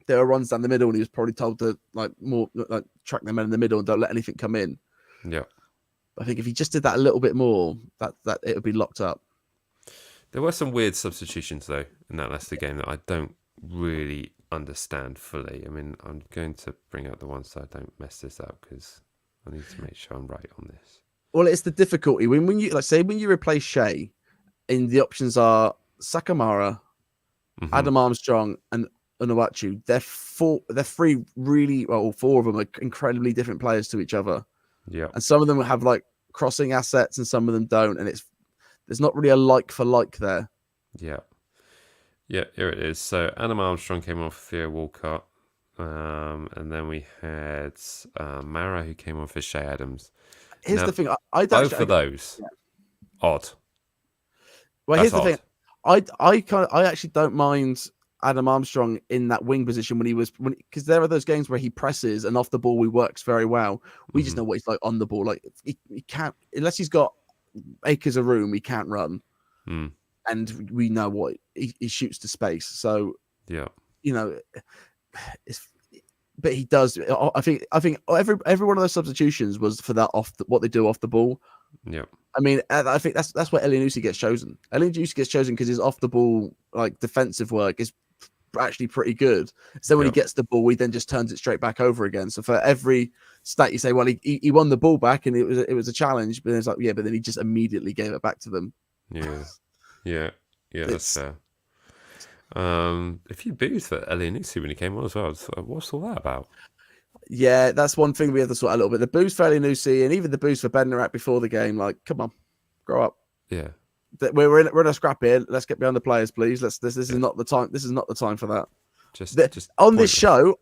S2: there were runs down the middle, and he was probably told to like track the men in the middle and don't let anything come in.
S1: Yeah.
S2: I think if he just did that a little bit more, that it would be locked up.
S1: There were some weird substitutions though in that Leicester game that I don't really understand fully. I mean, I'm going to bring up the ones so I don't mess this up because I need to make sure I'm right on this.
S2: Well, it's the difficulty when you when you replace Shea, and the options are Sakamara, Adam Armstrong, and Unuachu. They're three really well. Four of them are incredibly different players to each other.
S1: Yeah,
S2: and some of them have like crossing assets, and some of them don't, and there's not really a like for like there.
S1: Yeah, here it is. So Adam Armstrong came on for Theo Walcott, and then we had Mara who came on for Shea Adams.
S2: Here's the thing:
S1: both of those odd.
S2: Well, here's the thing: I actually don't mind Adam Armstrong in that wing position because there are those games where he presses and off the ball he works very well. We just know what he's like on the ball. Like he can't, unless he's got acres of room, he can't run. And we know what he shoots to space. So
S1: yeah,
S2: but he does. I think every one of those substitutions was for that what they do off the ball.
S1: Yeah.
S2: I mean, I think that's where Elyounoussi gets chosen. Elyounoussi gets chosen because his off the ball like defensive work is actually pretty good. So when he gets the ball, he then just turns it straight back over again. So for every stat you say, well, he won the ball back and it was a challenge, but it's like but then he just immediately gave it back to them.
S1: Yeah, that's fair. A few boos for Elyounoussi when he came on as well. What's all that about?
S2: Yeah, that's one thing we have to sort out a little bit. The boost for Elyounoussi and even the boost for Bednarak before the game. Like, come on, grow up.
S1: Yeah,
S2: we're in a scrap here. Let's get behind the players, please. This is not the time. This is not the time for that.
S1: Just
S2: on this show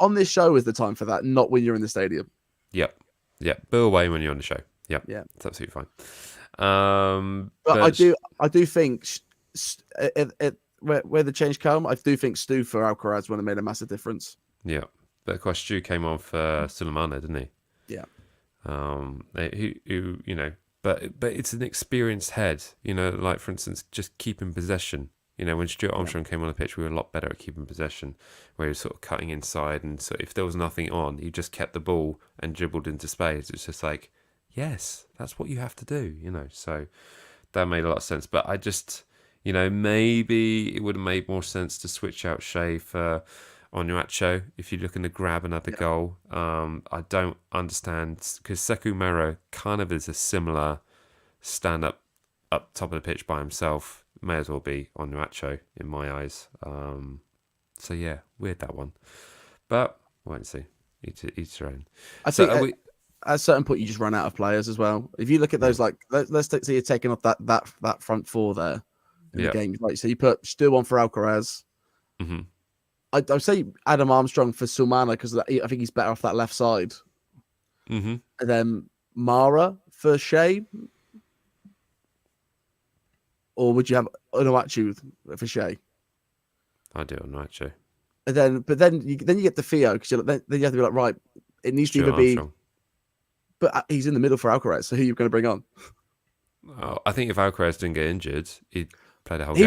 S2: is the time for that, not when you're in the stadium.
S1: Yeah. Boo away when you're on the show. Yeah, it's absolutely fine.
S2: But I do think where the change come, I do think Stu for Alcaraz would have made a massive difference.
S1: Yeah. But of course, Stu came on for Sulemana, didn't he?
S2: Yeah.
S1: Who but it's an experienced head. Like for instance, just keeping possession. When Stuart Armstrong came on the pitch, we were a lot better at keeping possession, where he was sort of cutting inside, and so if there was nothing on, he just kept the ball and dribbled into space. It's just like, yes, that's what you have to do. So that made a lot of sense. But I just, maybe it would have made more sense to switch out Shea for Onuachu if you're looking to grab another goal. I don't understand because Sekou Mero kind of is a similar stand up top of the pitch by himself. May as well be Onuachu in my eyes. So yeah, weird that one, but wait and see. Each their own.
S2: I think at a certain point you just run out of players as well. If you look at those, like let's say you're taking off that front four there in the game, right? So you put Stu on for Alcaraz. I'd say Adam Armstrong for Sulmana because I think he's better off that left side. And then Mara for Shea. Or would you have Onuachu for Shea?
S1: I do Onuachu.
S2: And then you get the Theo because then you have to be like, right, it needs to either be. But he's in the middle for Alcaraz, so who are you going to bring on?
S1: Oh, I think if Alcaraz didn't get injured, he'd play the whole game.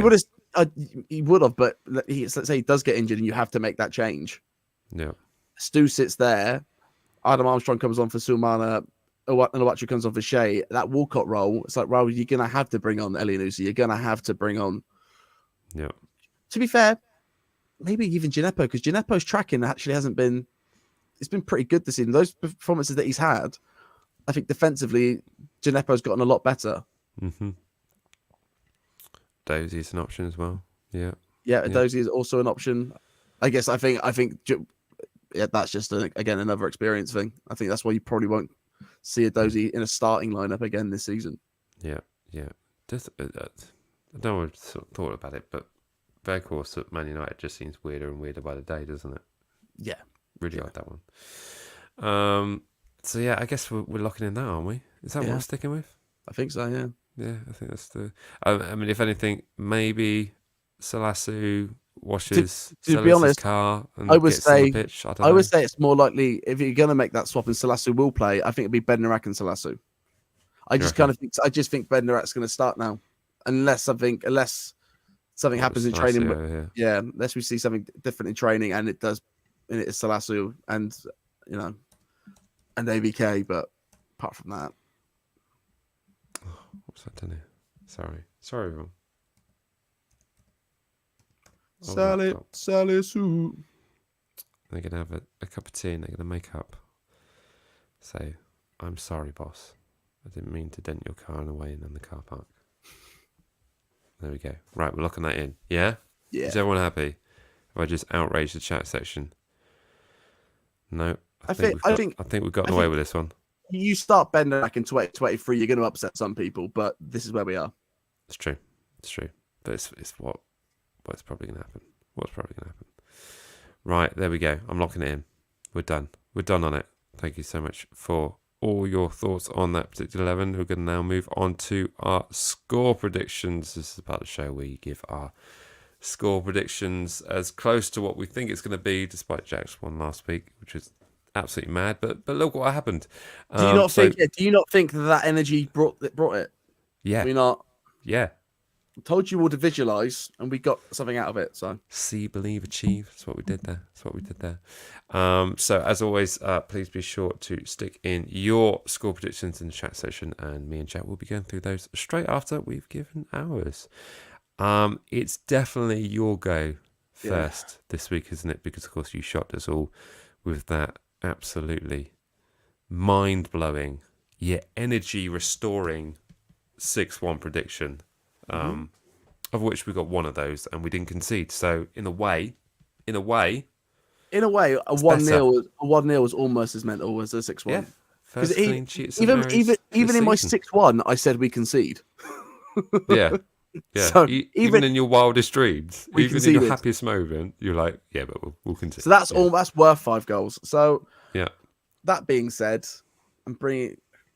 S2: He would have, but let's say he does get injured and you have to make that change.
S1: Yeah.
S2: Stu sits there. Adam Armstrong comes on for Sulmana. Onuachu comes on for Shea. That Walcott role, it's like, well, you're going to have to bring on Elyounoussi. You're going to have to bring on.
S1: Yeah.
S2: To be fair, maybe even Gineppo, because Gineppo's tracking actually hasn't been. It's been pretty good this season. Those performances that he's had, I think defensively, Gineppo's gotten a lot better.
S1: Dozie's an option as well. Yeah.
S2: Dozie is also an option. I guess I think that's just again another experience thing. I think that's why you probably won't see a Dozie in a starting lineup again this season.
S1: Yeah. Just, I don't know what I thought about it, but very course at Man United just seems weirder and weirder by the day, doesn't it?
S2: Yeah.
S1: Really like that one. So yeah, I guess we're locking in now, aren't we? Is that what we're sticking with?
S2: I think so, yeah.
S1: Yeah, I think that's the. I mean, if anything, maybe Salasu washes
S2: to be honest,
S1: car and
S2: I would
S1: gets on
S2: say
S1: the pitch. I don't know.
S2: would say it's more likely if you're going to make that swap and Salasu will play. I think it'd be Bednarak and Salasu. I just think Bednarak's going to start now, unless something happens in training.
S1: Yeah.
S2: Unless we see something different in training and it does in it is Salasu and and AVK, but apart from that,
S1: what's that done here? Sorry, everyone.
S2: Salisu.
S1: They're gonna have a cup of tea and they're gonna make up. Say, I'm sorry, boss. I didn't mean to dent your car on the way in the car park. There we go. Right, we're locking that in. Yeah?
S2: Yeah.
S1: Is everyone happy? Have I just outraged the chat section? No. I think we've gotten away with this one.
S2: You start bending back in 2023, you're going to upset some people, but this is where we are.
S1: It's true. But it's what's probably going to happen. Right, there we go. I'm locking it in. We're done. We're done on it. Thank you so much for all your thoughts on that particular 11. We're going to now move on to our score predictions. This is about the show where you give our score predictions as close to what we think it's going to be, despite Jack's one last week, which was absolutely mad. But look what happened.
S2: Do you not think that energy brought it?
S1: Yeah.
S2: We not.
S1: Yeah.
S2: I told you all to visualize, and we got something out of it. So
S1: see, believe, achieve. That's what we did there. So as always, please be sure to stick in your score predictions in the chat section, and me and Jack will be going through those straight after we've given ours. It's definitely your go first this week, isn't it? Because of course you shocked us all with that absolutely mind-blowing yet energy restoring 6-1 prediction. Of which we got one of those and we didn't concede. So in a way, a
S2: 1-0 was almost as mental as a 6-1.
S1: Yeah, first clean sheet.
S2: Even in my 6-1, I said we concede.
S1: Yeah.
S2: So
S1: even in your wildest dreams, even
S2: conceded.
S1: in your happiest moment, you're like, yeah, but we'll concede.
S2: So that's all. That's worth 5 goals. So
S1: yeah.
S2: That being said,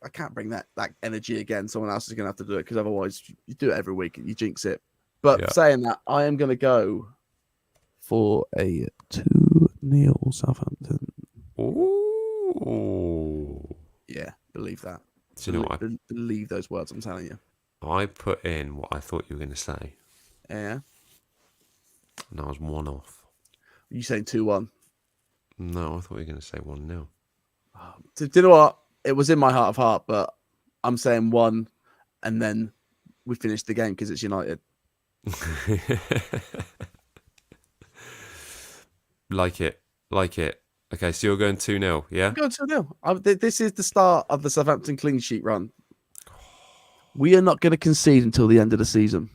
S2: I can't bring that energy again. Someone else is going to have to do it because otherwise you do it every week and you jinx it. But saying that, I am going to go for a 2-0 Southampton.
S1: Ooh.
S2: Yeah, believe that.
S1: Do you know what?
S2: Believe those words I'm telling you.
S1: I put in what I thought you were going to say.
S2: Yeah.
S1: And I was one off.
S2: You saying 2-1?
S1: No, I thought you were going to say 1-0.
S2: Do you know what? It was in my heart of heart, but I'm saying 1, and then we finish the game because it's United.
S1: Like it. Okay, so you're going 2-0, yeah?
S2: I'm going 2-0. This is the start of the Southampton clean sheet run. We are not going to concede until the end of the season.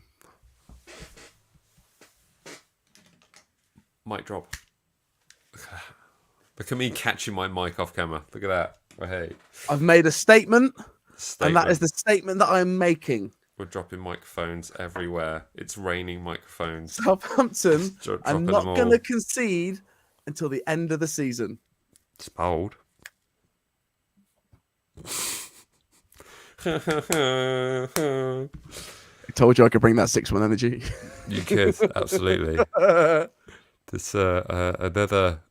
S1: Mic drop. Look at me catching my mic off camera. Look at that. Oh, hey.
S2: I've made a statement, and that is the statement that I'm making.
S1: We're dropping microphones everywhere. It's raining microphones.
S2: Southampton are not going to concede until the end of the season.
S1: It's bold.
S2: I told you I could bring that 6-1 energy.
S1: You could, absolutely. This another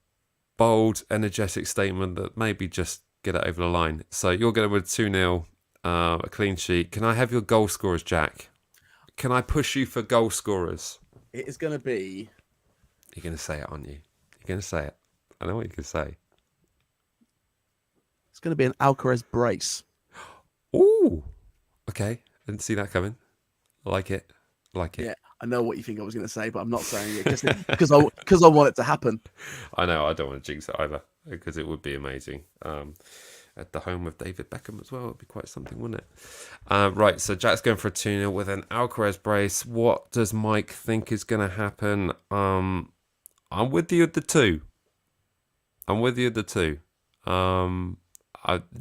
S1: bold, energetic statement that maybe just get it over the line. So you're going with 2-0, a clean sheet. Can I have your goal scorers, Jack? Can I push you for goal scorers?
S2: It is going to be...
S1: You're going to say it, aren't you? You're going to say it. I know what you can say.
S2: It's going to be an Alcaraz brace.
S1: Ooh. Okay. I didn't see that coming. I like it.
S2: Yeah, I know what you think I was going to say, but I'm not saying it just because I want it to happen.
S1: I know. I don't want to jinx it either because it would be amazing. At the home of David Beckham as well. It would be quite something, wouldn't it? Right, so Jack's going for a 2-0 with an Alcaraz brace. What does Mike think is going to happen? I'm with you at the 2.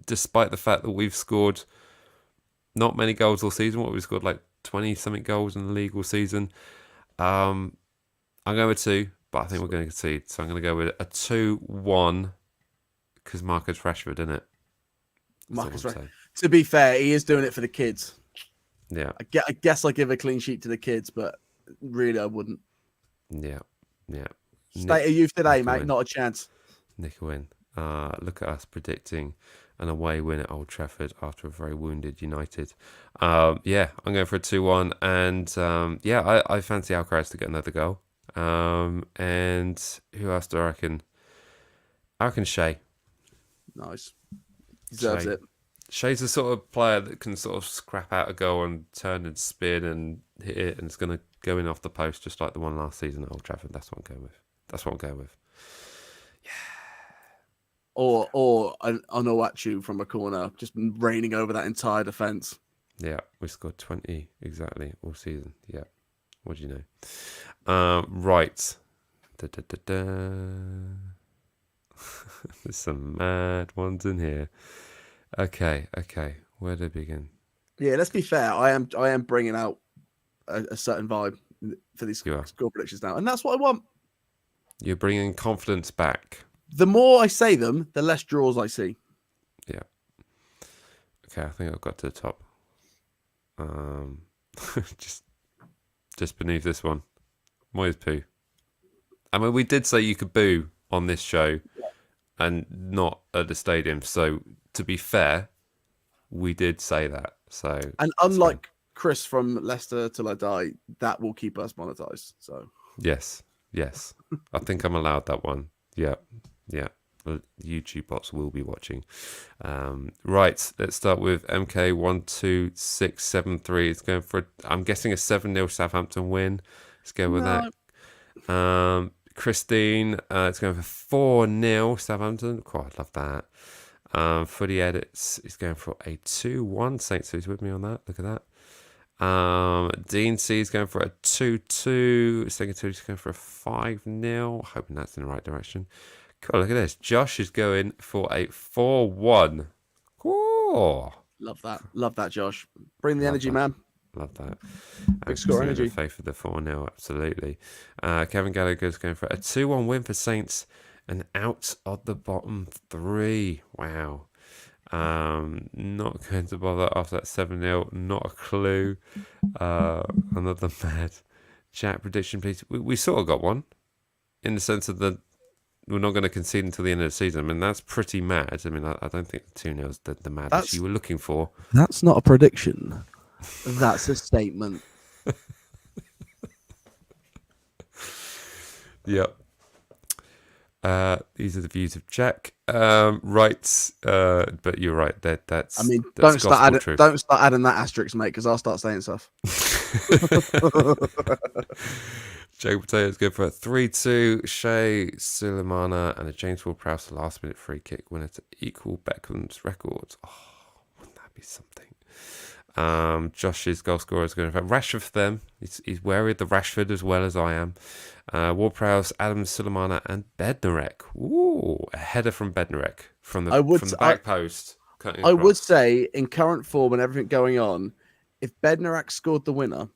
S1: Despite the fact that we've scored not many goals all season, we've scored like 20-something goals in the league all season. I'm going with 2, but I think we're going to concede. So I'm going to go with a 2-1 because Marcus Rashford, isn't it?
S2: Marcus Rashford. To be fair, he is doing it for the kids.
S1: Yeah.
S2: I guess I give a clean sheet to the kids, but really I wouldn't.
S1: Yeah.
S2: State of youth today, mate. Not a chance.
S1: Nick a win. Look at us predicting an away win at Old Trafford after a very wounded United. I'm going for a 2-1. And I fancy Alcaraz to get another goal. And who else do I reckon I reckon Shea.
S2: Nice. Deserves
S1: Shea.
S2: it.
S1: Shea's the sort of player that can sort of scrap out a goal and turn and spin and hit it, and it's going to go in off the post just like the one last season at Old Trafford. That's what I'm going with. That's what I'm going with.
S2: Or an Onuachu from a corner, just raining over that entire defence.
S1: Yeah, we scored 20 exactly all season. Yeah. What do you know? Right. There's some mad ones in here. Okay. Where do I begin?
S2: Yeah, let's be fair. I am bringing out a certain vibe for these score predictions now, and that's what I want.
S1: You're bringing confidence back.
S2: The more I say them, the less draws I see.
S1: Yeah. Okay, I think I've got to the top. Just beneath this one. Moyes poo. I mean, we did say you could boo on this show and not at the stadium. So to be fair, we did say that. So
S2: and unlike Chris from Leicester Till I Die, that will keep us monetized. So
S1: yes. I think I'm allowed that one. Yeah. The YouTube bots will be watching. Right, let's start with MK12673. It's going for, I'm guessing, a 7-0 Southampton win. Let's go with that. Christine, it's going for 4-0 Southampton. Quite, I love that. Footy Edits is going for a 2-1. Saints, who's with me on that? Look at that. Dean C is going for a 2-2. Second two is going for a 5-0. Hoping that's in the right direction. Cool, look at this. Josh is going for a 4-1. Cool.
S2: Love that, Josh. Bring the energy, man.
S1: Love that.
S2: Big score energy.
S1: Faith for the 4-0, absolutely. Kevin Gallagher is going for a 2-1 win for Saints and out of the bottom 3. Wow. Not going to bother after that 7-0. Not a clue. Another mad chat prediction, please. We sort of got one in the sense of the we're not going to concede until the end of the season. I mean, that's pretty mad. I mean, I don't think 2-0 is the madness you were looking for.
S2: That's not a prediction. That's a statement.
S1: Yep. These are the views of Jack. Right. But you're right. That's.
S2: I mean,
S1: that's
S2: don't start adding that asterisk, mate, because I'll start saying stuff.
S1: Joe Potato's good for a 3-2. Shea Sulemana and a James Ward-Prowse last-minute free kick winner to equal Beckham's records. Oh, wouldn't that be something? Josh's goal scorer is going for Rashford for them. He's wary of the Rashford as well as I am. Ward-Prowse, Adam Sulemana, and Bednarek. Ooh, a header from Bednarek from the back post.
S2: I would say, in current form and everything going on, if Bednarek scored the winner.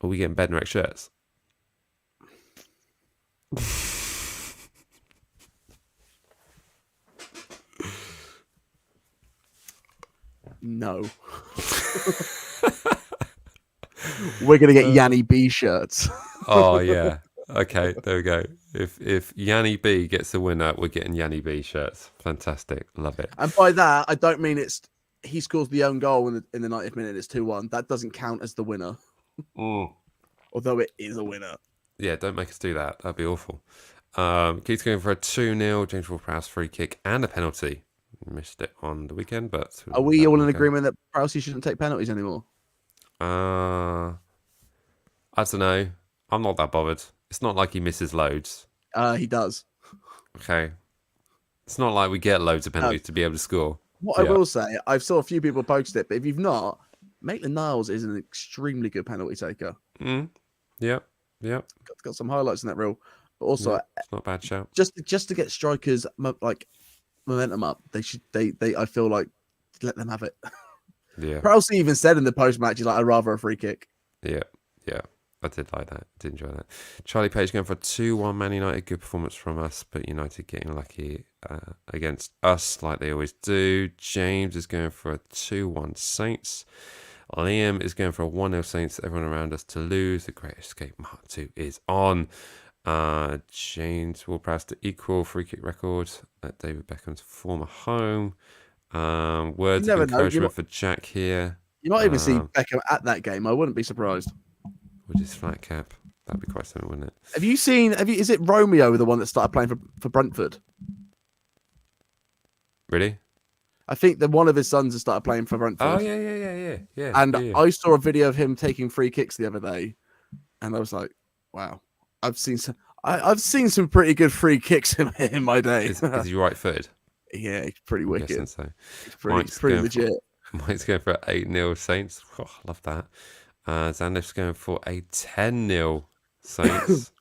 S1: Are we getting Bednarek shirts?
S2: No. We're going to get Yanni B shirts.
S1: Oh, yeah. Okay, there we go. If Yanni B gets the winner, we're getting Yanni B shirts. Fantastic. Love it.
S2: And by that, I don't mean he scores the own goal in the 90th minute. It's 2-1. That doesn't count as the winner. Although it is a winner.
S1: Yeah, don't make us do that. That'd be awful. Keith's going for a 2-0 James Ward-Prowse free kick and a penalty. Missed it on the weekend, but
S2: are we all in agreement that Prowse shouldn't take penalties anymore?
S1: I don't know. I'm not that bothered. It's not like he misses loads.
S2: He does.
S1: Okay. It's not like we get loads of penalties to be able to score.
S2: What I will say, I've saw a few people post it, but if you've not, Maitland-Niles is an extremely good penalty taker.
S1: Yeah.
S2: Got some highlights in that reel, but also
S1: it's not a bad shout.
S2: Just to get strikers like momentum up, they I feel like let them have it.
S1: Yeah.
S2: Prowse even said in the post match, he's like, I'd rather a free kick.
S1: Yeah. I did like that. Did enjoy that. Charlie Page going for a 2-1 Man United. Good performance from us, but United getting lucky against us like they always do. James is going for a 2-1 Saints. Liam is going for a 1-0 Saints. Everyone around us to lose. The Great Escape Mark 2 is on. James Ward-Prowse to equal free kick record at David Beckham's former home. Words of encouragement for Jack here.
S2: You might even see Beckham at that game. I wouldn't be surprised.
S1: With his flat cap. That'd be quite something, wouldn't it?
S2: Have you seen? Is it Romeo the one that started playing for Brentford?
S1: Really?
S2: I think that one of his sons has started playing for
S1: Oh
S2: Brentford.
S1: yeah.
S2: And
S1: Yeah.
S2: I saw a video of him taking free kicks the other day, and I was like, "Wow, I've seen some pretty good free kicks in my day."
S1: Is he right-footed?
S2: Yeah, he's pretty
S1: I'm guessing
S2: wicked.
S1: so.
S2: He's pretty legit.
S1: Mike's going for 8-0 Saints. Oh, I love that. Zandif's going for a 10-0 Saints.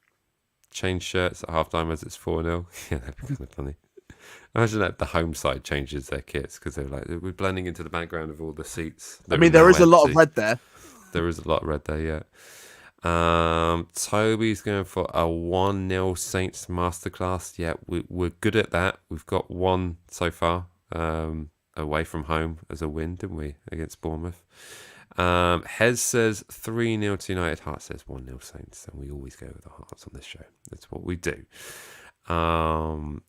S1: Change shirts at halftime as it's 4-0. Yeah, that'd be kind of funny. Imagine that the home side changes their kits because they're like, we're blending into the background of all the seats.
S2: I mean, there is a lot of red there.
S1: There is a lot of red there, yeah. Toby's going for a 1-0 Saints masterclass. Yeah, we're good at that. We've got one so far away from home as a win, didn't we, against Bournemouth? Hez says 3-0 to United. Hart says 1-0 Saints, and we always go with the Hearts on this show. That's what we do. 9-0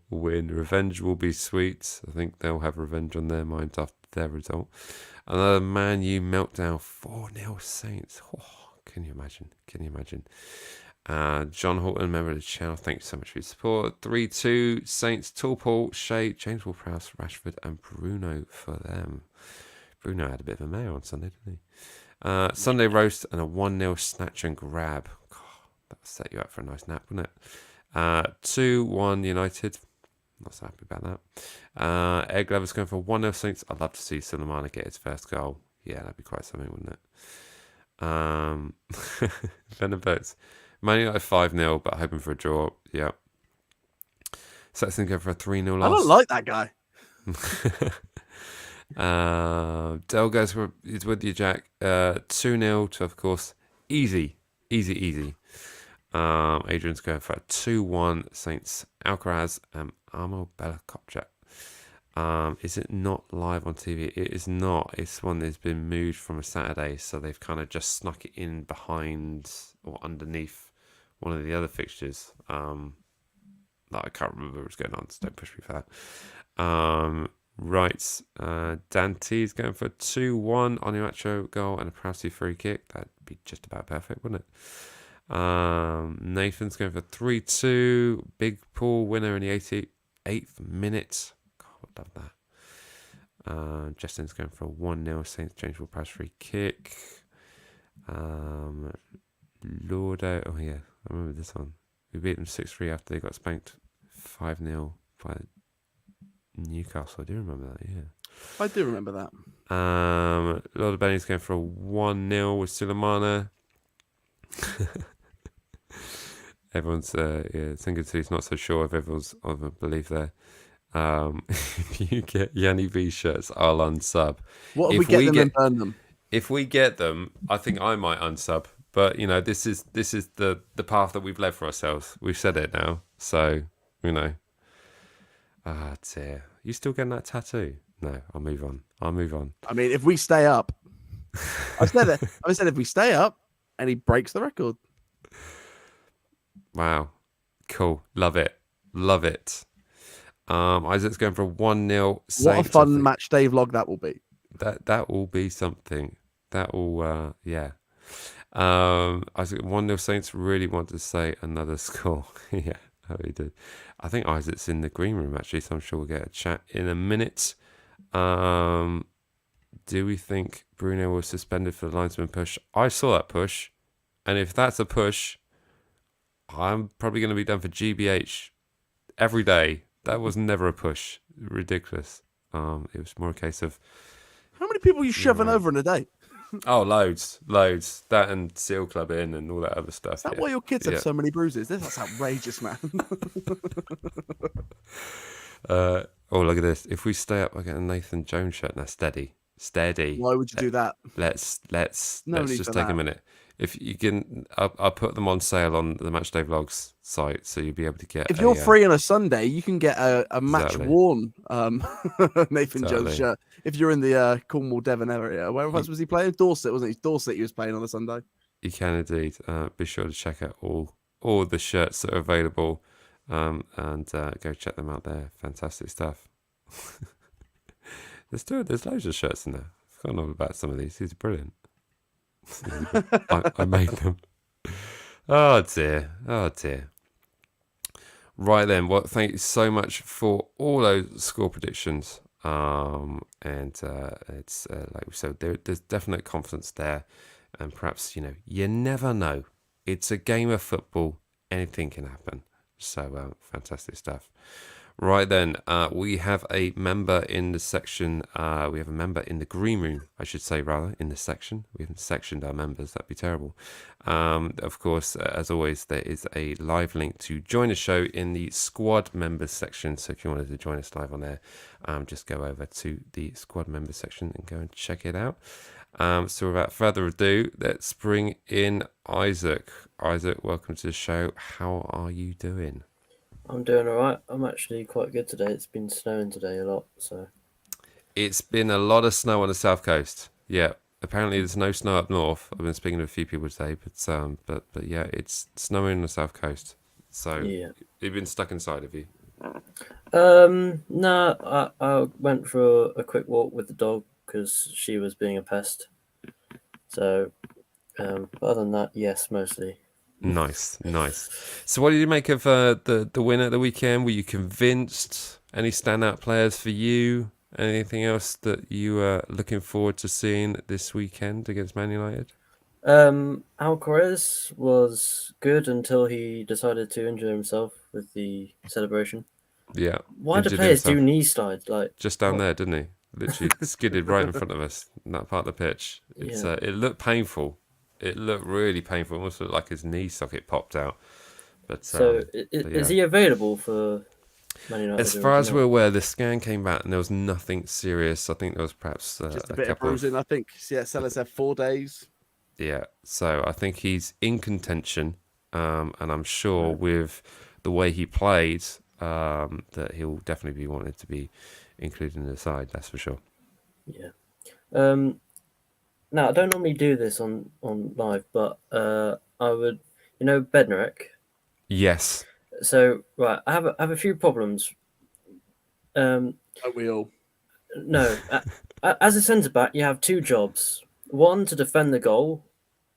S1: win. Revenge will be sweet. I think they'll have revenge on their mind after their result. Another Man U meltdown. 4-0 Saints. Oh, can you imagine? John Horton, member of the channel. Thank you so much for your support. 3-2 Saints. Tall Paul, Shea, James Ward-Prowse, Rashford, and Bruno for them. Bruno had a bit of a mare on Sunday, didn't he? Sunday roast and a 1-0 snatch and grab. God, that would set you up for a nice nap, wouldn't it? 2-1 United. Not so happy about that. Egg Lover's going for 1-0 Saints. I'd love to see Sulemana get his first goal. Yeah, that'd be quite something, wouldn't it? Venom Boats. Man United 5-0, but hoping for a draw. Yeah. Sexton going for a 3-0 loss.
S2: I don't like that guy.
S1: Del goes for, he's with you, Jack. 2-0 to, of course, easy. Adrian's going for a 2-1 Saints. Alcaraz and Amo Bella Kopchak. Is it not live on TV? It is not. It's one that's been moved from a Saturday, so they've kind of just snuck it in behind or underneath one of the other fixtures. That I can't remember what's going on, so don't push me for that. Right, Dante's going for a 2-1 Onuachu goal and a Prowsey free kick. That'd be just about perfect, wouldn't it? Nathan's going for 3-2. Big Paul winner in the 88th minute. God, I love that. Justin's going for a 1-0 Saints James Ward-Prowse free kick. Lordo, oh yeah, I remember this one. We beat them 6-3 after they got spanked 5-0 by Newcastle. I do remember that, yeah.
S2: I do remember that.
S1: Lord of Benny's going for a 1-0 with Sulemana. Everyone's thinking he's not so sure if everyone's of a belief there. If you get Yanni V shirts, I'll unsub.
S2: What if we get them and burn them?
S1: If we get them, I think I might unsub. But you know, this is the path that we've led for ourselves. We've said it now, so you know. Ah, dear. You still getting that tattoo? No, I'll move on. I mean, if we stay up, I said if we stay up, and he breaks the record. Wow, cool, love it. Isaac's going for a 1-0.
S2: What a fun match day vlog that will be.
S1: That will be something. That will yeah. Isaac 1-0 Saints. Really want to say another score. Yeah, he did. I think Isaac's in the green room actually, so I'm sure we'll get a chat in a minute. Do we think Bruno was suspended for the linesman push? I saw that push, and if that's a push, I'm probably going to be done for GBH every day. That was never a push. Ridiculous. It was more a case of...
S2: How many people are you shoving over in a day?
S1: Oh, loads. That and Circl Club in and all that other stuff.
S2: Is that why your kids have so many bruises? That's outrageous, man.
S1: Oh, look at this. If we stay up, I get a Nathan Jones shirt. Now, steady.
S2: Why would you do that?
S1: Let's just take a minute. If you can, I'll put them on sale on the MatchDayVlogs site, so you'll be able to get.
S2: If you're free on a Sunday, you can get a match worn Nathan Jones shirt. If you're in the Cornwall, Devon area, whereabouts was he playing? Dorset, wasn't he? Dorset, he was playing on a Sunday.
S1: You can indeed. Be sure to check out all the shirts that are available, and go check them out there. Fantastic stuff. There's loads of shirts in there. I've forgotten all about some of these. These are brilliant. I made them. Oh dear. Oh dear. Right then. Well, thank you so much for all those score predictions. And it's like we said, there's definite confidence there, and perhaps you never know. It's a game of football. Anything can happen. So fantastic stuff. Right then, we have a member in the section. We have a member in the green room, I should say, rather, in the section. We haven't sectioned our members. That'd be terrible. Of course, as always, there is a live link to join the show in the squad members section. So if you wanted to join us live on there, just go over to the squad members section and go and check it out. So without further ado, let's bring in Isaac. Isaac, welcome to the show. How are you doing?
S3: I'm doing all right. I'm actually quite good today. It's been snowing today a lot, so.
S1: It's been a lot of snow on the south coast. Yeah, apparently there's no snow up north. I've been speaking to a few people today, but yeah, it's snowing on the south coast. So
S3: Yeah.
S1: you've been stuck inside, have you?
S3: No, I went for a quick walk with the dog because she was being a pest. So, but other than that, yes, mostly.
S1: Nice. So what did you make of the win at the weekend? Were you convinced? Any standout players for you? Anything else that you are looking forward to seeing this weekend against Man United?
S3: Alcaraz was good until he decided to injure himself with the celebration.
S1: Yeah.
S3: Why do
S1: Injured
S3: players
S1: himself
S3: do knee slides? Like
S1: just down there, didn't he? Literally skidded right in front of us in that part of the pitch. It's
S3: Yeah.
S1: it looked painful. It looked really painful. It almost looked like his knee socket popped out. But
S3: So,
S1: but
S3: is
S1: yeah.
S3: he available for Man United?
S1: As far as we're aware, the scan came back and there was nothing serious. I think there was perhaps
S2: Just a bit of
S1: couple
S2: bruising, I think. Yeah, Sellers have 4 days.
S1: Yeah, so I think he's in contention, and I'm sure with the way he played, that he'll definitely be wanted to be included in the side. That's for sure.
S3: Yeah. Now I don't normally do this on live, but I would, Bednarek.
S1: Yes.
S3: So right, I have a few problems.
S2: Don't we all?
S3: No, as a centre back, you have two jobs: one to defend the goal,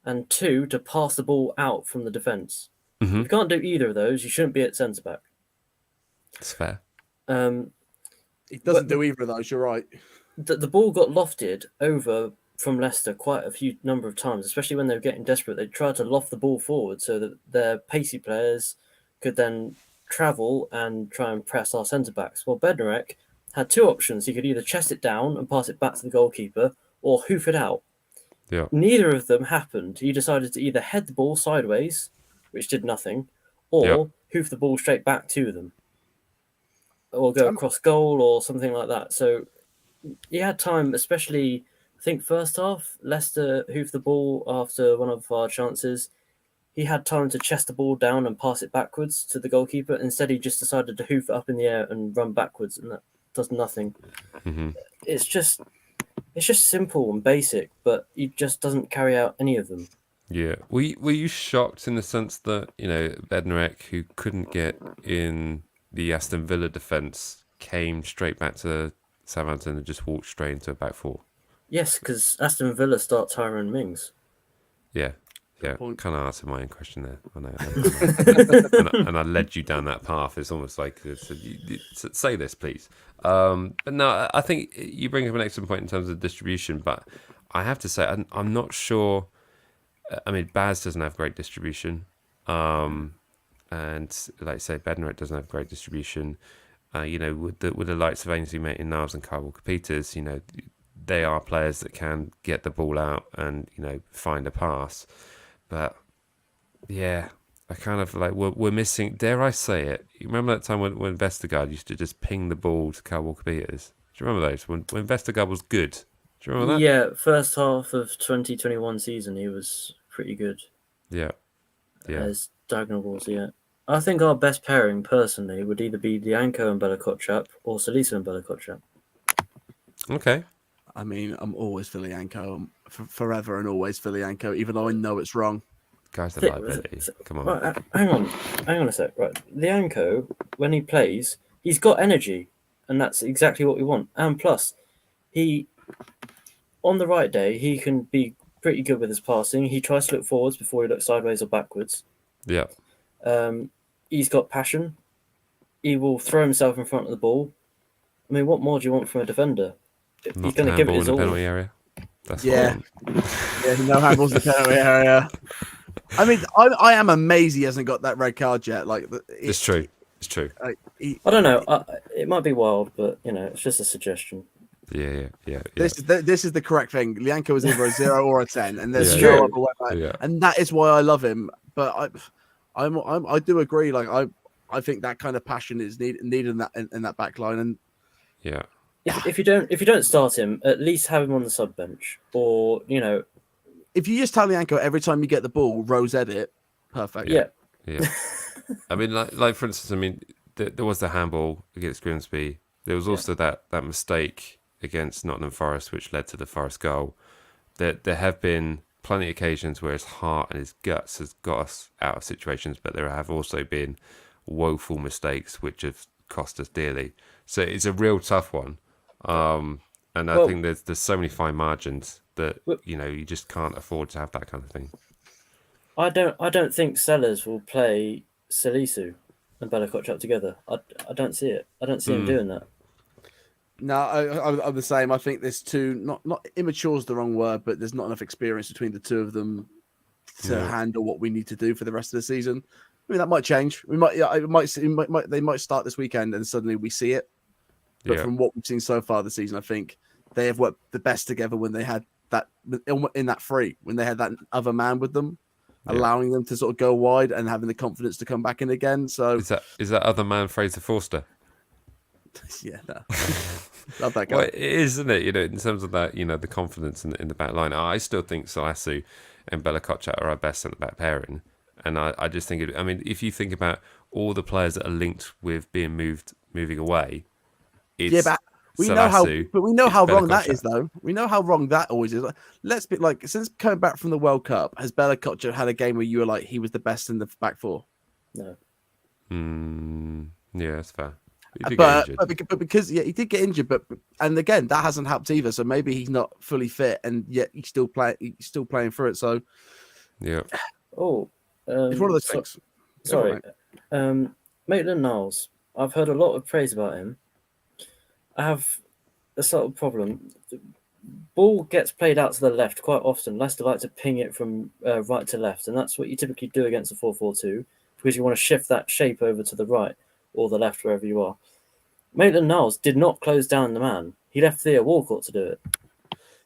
S3: and two to pass the ball out from the defence. If you can't do either of those, you shouldn't be at centre back.
S1: It's fair.
S2: He doesn't do either of those. You're right.
S3: The ball got lofted over from Leicester quite a few number of times, especially when they were getting desperate. They tried to loft the ball forward so that their pacey players could then travel and try and press our centre backs. Well, Bednarek had two options. He could either chest it down and pass it back to the goalkeeper or hoof it out.
S1: Yeah.
S3: Neither of them happened. He decided to either head the ball sideways, which did nothing, or hoof the ball straight back to them, or go across goal or something like that. So he had time, especially, I think, first half, Leicester hoofed the ball after one of our chances. He had time to chest the ball down and pass it backwards to the goalkeeper. Instead, he just decided to hoof it up in the air and run backwards, and that does nothing.
S1: Mm-hmm.
S3: It's just simple and basic, but he just doesn't carry out any of them.
S1: Yeah. Were you shocked in the sense that, Bednarek, who couldn't get in the Aston Villa defence, came straight back to Southampton and just walked straight into a back four?
S3: Yes, because Aston Villa start Tyrone Mings.
S1: Yeah. Yeah,
S2: Point.
S1: kind of answered my own question there. I know. and I led you down that path. It's almost like, say this, please. But no, I think you bring up an excellent point in terms of distribution, but I have to say, I'm not sure. I mean, Baz doesn't have great distribution. And like I say, Bednarek doesn't have great distribution. With the likes of Ainsley Maitland-Niles and Kyle Walker-Peters, they are players that can get the ball out and, find a pass. But yeah, I kind of like we're missing. Dare I say it? You remember that time when Vestergaard used to just ping the ball to Kyle Walker-Peters? Do you remember those when Vestergaard was good? Do you remember that?
S3: Yeah, first half of 2021 season, he was pretty good.
S1: Yeah.
S3: As diagonal balls. Yeah, I think our best pairing personally would either be Dianco and Bella Kotchap or Salisa and Bella Kotchap.
S1: Okay.
S2: I mean, I'm always Filianco. Forever and always Filianco, even though I know it's wrong.
S1: Guys, the liability. Come on.
S3: Right, hang on a sec. Right, Dianco, when he plays, he's got energy, and that's exactly what we want. And plus, he, on the right day, he can be pretty good with his passing. He tries to look forwards before he looks sideways or backwards.
S1: Yeah.
S3: He's got passion. He will throw himself in front of the ball. I mean, what more do you want from a defender? He's going to give it his
S1: in
S3: all.
S1: the penalty area. That's
S2: Yeah.
S1: what I want.
S2: No handballs in the penalty area. I mean, I am amazed he hasn't got that red card yet. Like,
S1: It's true. It's true.
S3: I don't know. It might be wild, but it's just a suggestion.
S1: Yeah.
S2: This is the correct thing. Lianco is either a 0 or a 10, and there's
S1: Yeah.
S2: no other way back.
S1: Yeah.
S2: And that is why I love him. But I do agree. Like I think that kind of passion is needed in that back line. And
S1: Yeah.
S3: If you don't start him, at least have him on the sub bench, or
S2: if you just tell Lianco every time you get the ball, rose edit, perfect.
S3: Yeah.
S1: I mean, like for instance, I mean, there was the handball against Grimsby. There was also that mistake against Nottingham Forest, which led to the Forest goal. There have been plenty of occasions where his heart and his guts has got us out of situations, but there have also been woeful mistakes which have cost us dearly. So it's a real tough one. And I think there's so many fine margins that you just can't afford to have that kind of thing.
S3: I don't think Sellers will play Salisu and Bella Kotchap together. I don't see it. I don't see him doing that.
S2: No, I'm the same. I think there's not immature is the wrong word, but there's not enough experience between the two of them to handle what we need to do for the rest of the season. I mean, that might change. We might, they might start this weekend and suddenly we see it. But from what we've seen so far this season, I think they have worked the best together when they had that in that free, when they had that other man with them, allowing them to sort of go wide and having the confidence to come back in again. So
S1: is that other man Fraser Forster?
S2: Yeah, no. Love that guy.
S1: Well, it is, isn't it? In terms of that, the confidence in the back line. I still think Salasu and Bella Kotchap are our best centre back pairing, and I just think I mean, if you think about all the players that are linked with being moving away, it's
S2: but we
S1: Salasu,
S2: know how
S1: Bella
S2: wrong that
S1: Kotchap.
S2: is, though. We know how wrong that always is. Let's be like, since coming back from the World Cup, has Bella Kotchap had a game where you were like, he was the best in the back four?
S3: No.
S1: Yeah, that's fair.
S2: But because he did get injured, and again that hasn't helped either. So maybe he's not fully fit, and yet he's still playing through it. So
S1: yeah.
S3: Oh,
S2: it's one of those things.
S3: Sorry, Maitland-Niles. I've heard a lot of praise about him. I have a sort of problem. The ball gets played out to the left quite often. Leicester like to ping it from right to left, and that's what you typically do against a 4-4-2 because you want to shift that shape over to the right or the left, wherever you are. Maitland-Niles did not close down the man. He left Theo Walcott to do it.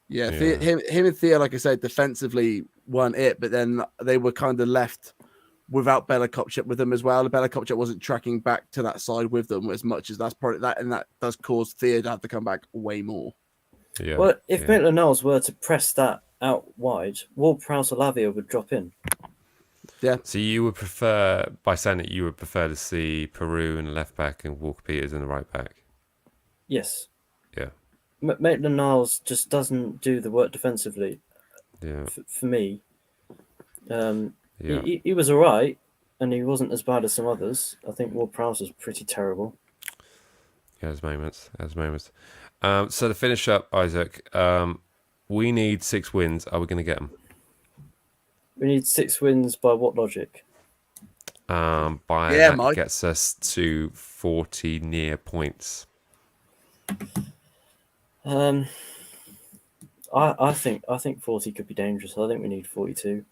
S2: Yeah. Him and Theo, like I said, defensively weren't it, but then they were kind of left without Bella Kotchap with them as well. Bella Kotchap wasn't tracking back to that side with them as much as that's probably that, and that does cause Theo to have to come back way more.
S1: Yeah.
S3: Well, if Maitland-Niles were to press that out wide, Ward-Prowse or Lavia would drop in.
S2: Yeah.
S1: So you would prefer, by saying it, you would prefer to see Peru in the left back and Walker Peters in the right back?
S3: Yes.
S1: Yeah.
S3: Maitland-Niles just doesn't do the work defensively.
S1: Yeah.
S3: For me.
S1: Yeah.
S3: He was all right, and he wasn't as bad as some others. I think Ward-Prowse was pretty terrible.
S1: Yeah, there's moments. So to finish up, Isaac, we need 6 wins. Are we going to get them?
S3: We need 6 wins by what logic?
S1: That gets us to 40 near points.
S3: I think 40 could be dangerous. I think we need 42.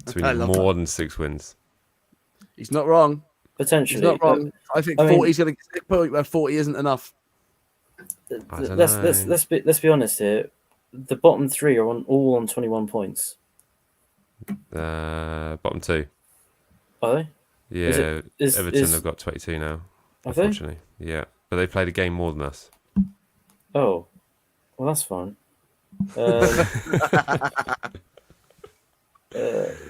S1: So we need more than 6 wins.
S2: He's not wrong.
S3: Potentially.
S2: He's not wrong. I think 40's going to get a point where 40 isn't enough.
S3: Let's be honest here. The bottom 3 are all on 21 points.
S1: Bottom 2.
S3: Are they?
S1: Yeah, Everton have got 22 now.
S3: Have they?
S1: Unfortunately, yeah, but they played a game more than us.
S3: Oh, well, that's fine.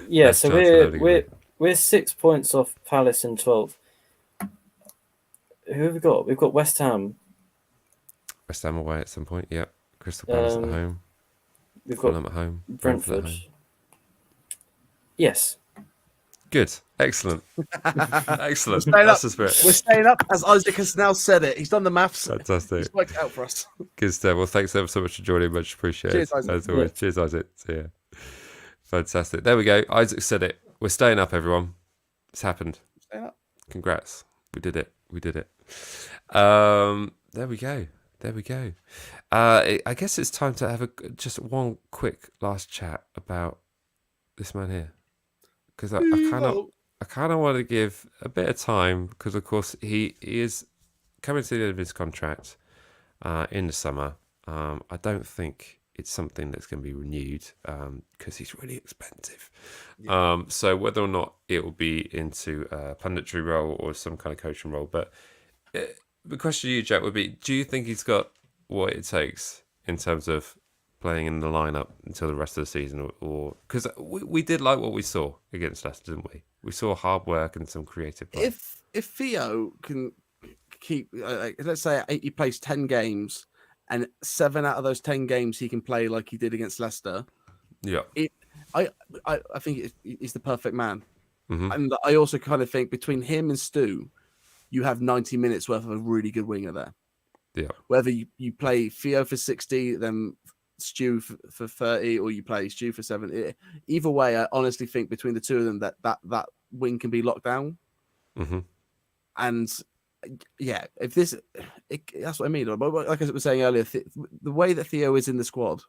S3: Yeah,
S1: Best
S3: so
S1: chance
S3: we're 6 points off Palace in 12th. Who have we got? We've got West Ham.
S1: West Ham away at some point. Yeah, Crystal Palace at home.
S3: We've got
S1: Fulham at home.
S3: Brentford.
S1: At home.
S3: Yes.
S1: Good. Excellent. Excellent.
S2: Staying
S1: That's
S2: up.
S1: the spirit.
S2: We're staying up, as Isaac has now said it. He's done the maths.
S1: Fantastic.
S2: He's worked it out for us.
S1: Good stuff. Well, thanks ever so much for joining. Much appreciated.
S2: Cheers, Isaac.
S1: As always. Cheers, Isaac. See ya. Fantastic. There we go. Isaac said it. We're staying up, everyone. It's happened.
S2: Staying up.
S1: Congrats. We did it. We did it. There we go. There we go. I guess it's time to have just one quick last chat about this man here. Because I kind of want to give a bit of time, because of course he is coming to the end of his contract in the summer. I don't think it's something that's going to be renewed because he's really expensive. Yeah. So whether or not it will be into a punditry role or some kind of coaching role, but the question to you, Jack, would be: do you think he's got what it takes in terms of playing in the lineup until the rest of the season, or because we did like what we saw against Leicester, didn't we? We saw hard work and some creative play.
S2: If Theo can keep, let's say he plays 10 games, and 7 out of those 10 games he can play like he did against Leicester,
S1: yeah,
S2: I think he's the perfect man.
S1: Mm-hmm.
S2: And I also kind of think between him and Stu, you have 90 minutes worth of a really good winger there.
S1: Yeah. Whether
S2: you play Theo for 60, then Stu for 30, or you play Stu for 70. Either way, I honestly think between the two of them that wing can be locked down.
S1: Mm-hmm.
S2: And yeah, that's what I mean. Like I was saying earlier, the way that Theo is in the squad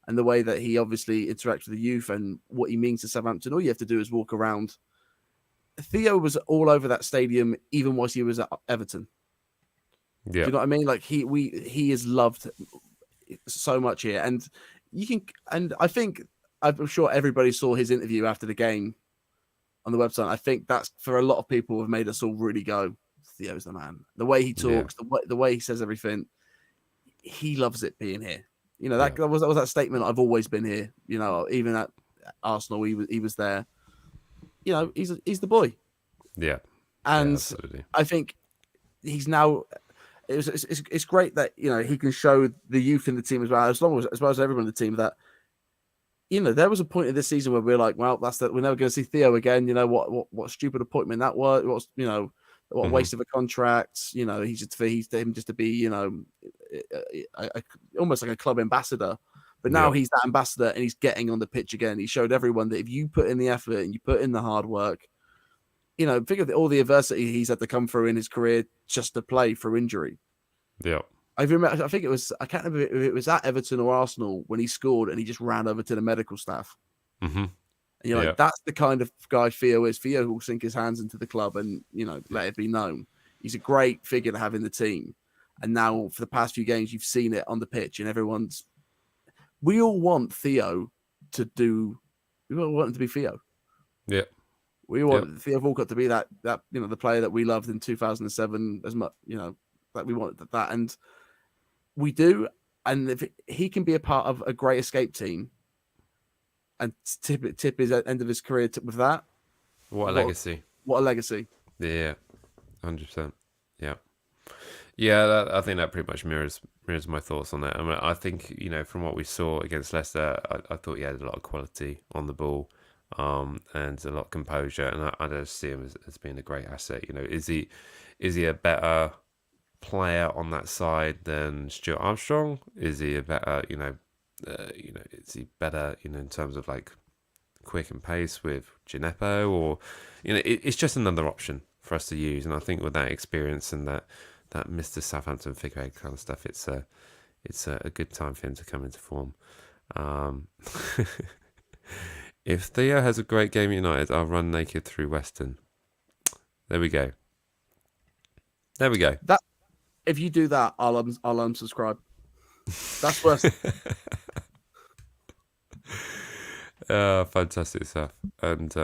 S2: and the way that he obviously interacts with the youth and what he means to Southampton, all you have to do is walk around. Theo was all over that stadium, even whilst he was at Everton. Yeah. Do you know what I mean? Like he is loved so much here, and I think I'm sure everybody saw his interview after the game on the website. I think that's for a lot of people have made us all really go, Theo's the man. The way he talks, the way he says everything, he loves it being here. You know, that was that statement. I've always been here. You know, even at Arsenal, he was there. You know, he's the boy.
S1: Yeah,
S2: and I think he's now. It's great that he can show the youth in the team as well as everyone in the team that there was a point in this season where we're like, well, that's that we're never going to see Theo again. You know what stupid appointment that was. What waste of a contract. He's him just to be almost like a club ambassador. But now he's that ambassador and he's getting on the pitch again. He showed everyone that if you put in the effort and you put in the hard work, think of all the adversity he's had to come through in his career just to play through injury.
S1: Yeah.
S2: I think it was, I can't remember if it was at Everton or Arsenal when he scored and he just ran over to the medical staff.
S1: Mm-hmm.
S2: And you're like, that's the kind of guy Theo is. Theo will sink his hands into the club and, let it be known. He's a great figure to have in the team. And now for the past few games, you've seen it on the pitch and we all want Theo we all want him to be Theo.
S1: Yeah.
S2: We want Theo Walcott to be that the player that we loved in 2007 as much, that we wanted that. And we do. And if he can be a part of a great escape team and tip his end of his career with that.
S1: What a legacy.
S2: What a legacy.
S1: Yeah. 100%. Yeah. Yeah, I think that pretty much mirrors my thoughts on that. I mean, I think, from what we saw against Leicester, I thought he had a lot of quality on the ball. And a lot of composure, and I just see him as being a great asset. Is he a better player on that side than Stuart Armstrong? Is he a better, is he better, in terms of like quick and pace with Gineppo, or it's just another option for us to use. And I think with that experience and that Mr. Southampton figurehead kind of stuff, it's a good time for him to come into form. If Theo has a great game at United, I'll run naked through Weston. There we go.
S2: That if you do that, I'll unsubscribe. That's worse.
S1: Fantastic stuff. And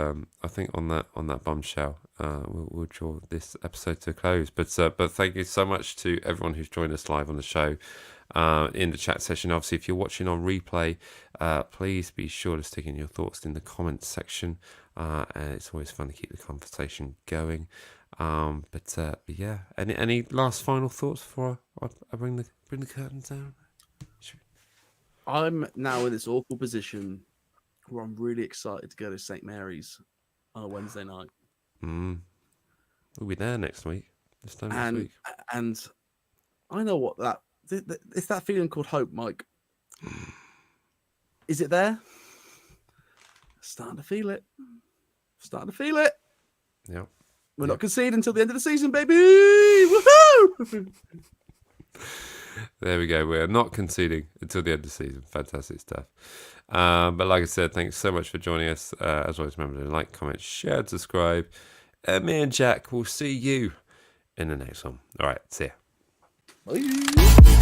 S1: I think on that bombshell, we'll draw this episode to a close. But thank you so much to everyone who's joined us live on the show. In the chat session. Obviously, if you're watching on replay, please be sure to stick in your thoughts in the comments section. And it's always fun to keep the conversation going. But yeah, any last final thoughts before I bring the curtains down?
S2: I'm now in this awful position where I'm really excited to go to St. Mary's on a Wednesday night.
S1: We'll be there next week. This time next week.
S2: And I know what that it's that feeling called hope, Mike. Is it there? Starting to feel it. Starting to feel it.
S1: Yep.
S2: We're not conceding until the end of the season, baby. Woohoo!
S1: There we go. We're not conceding until the end of the season. Fantastic stuff. But like I said, thanks so much for joining us. As always, remember to like, comment, share, and subscribe. Me and Jack will see you in the next one. All right. See ya.
S2: Bye.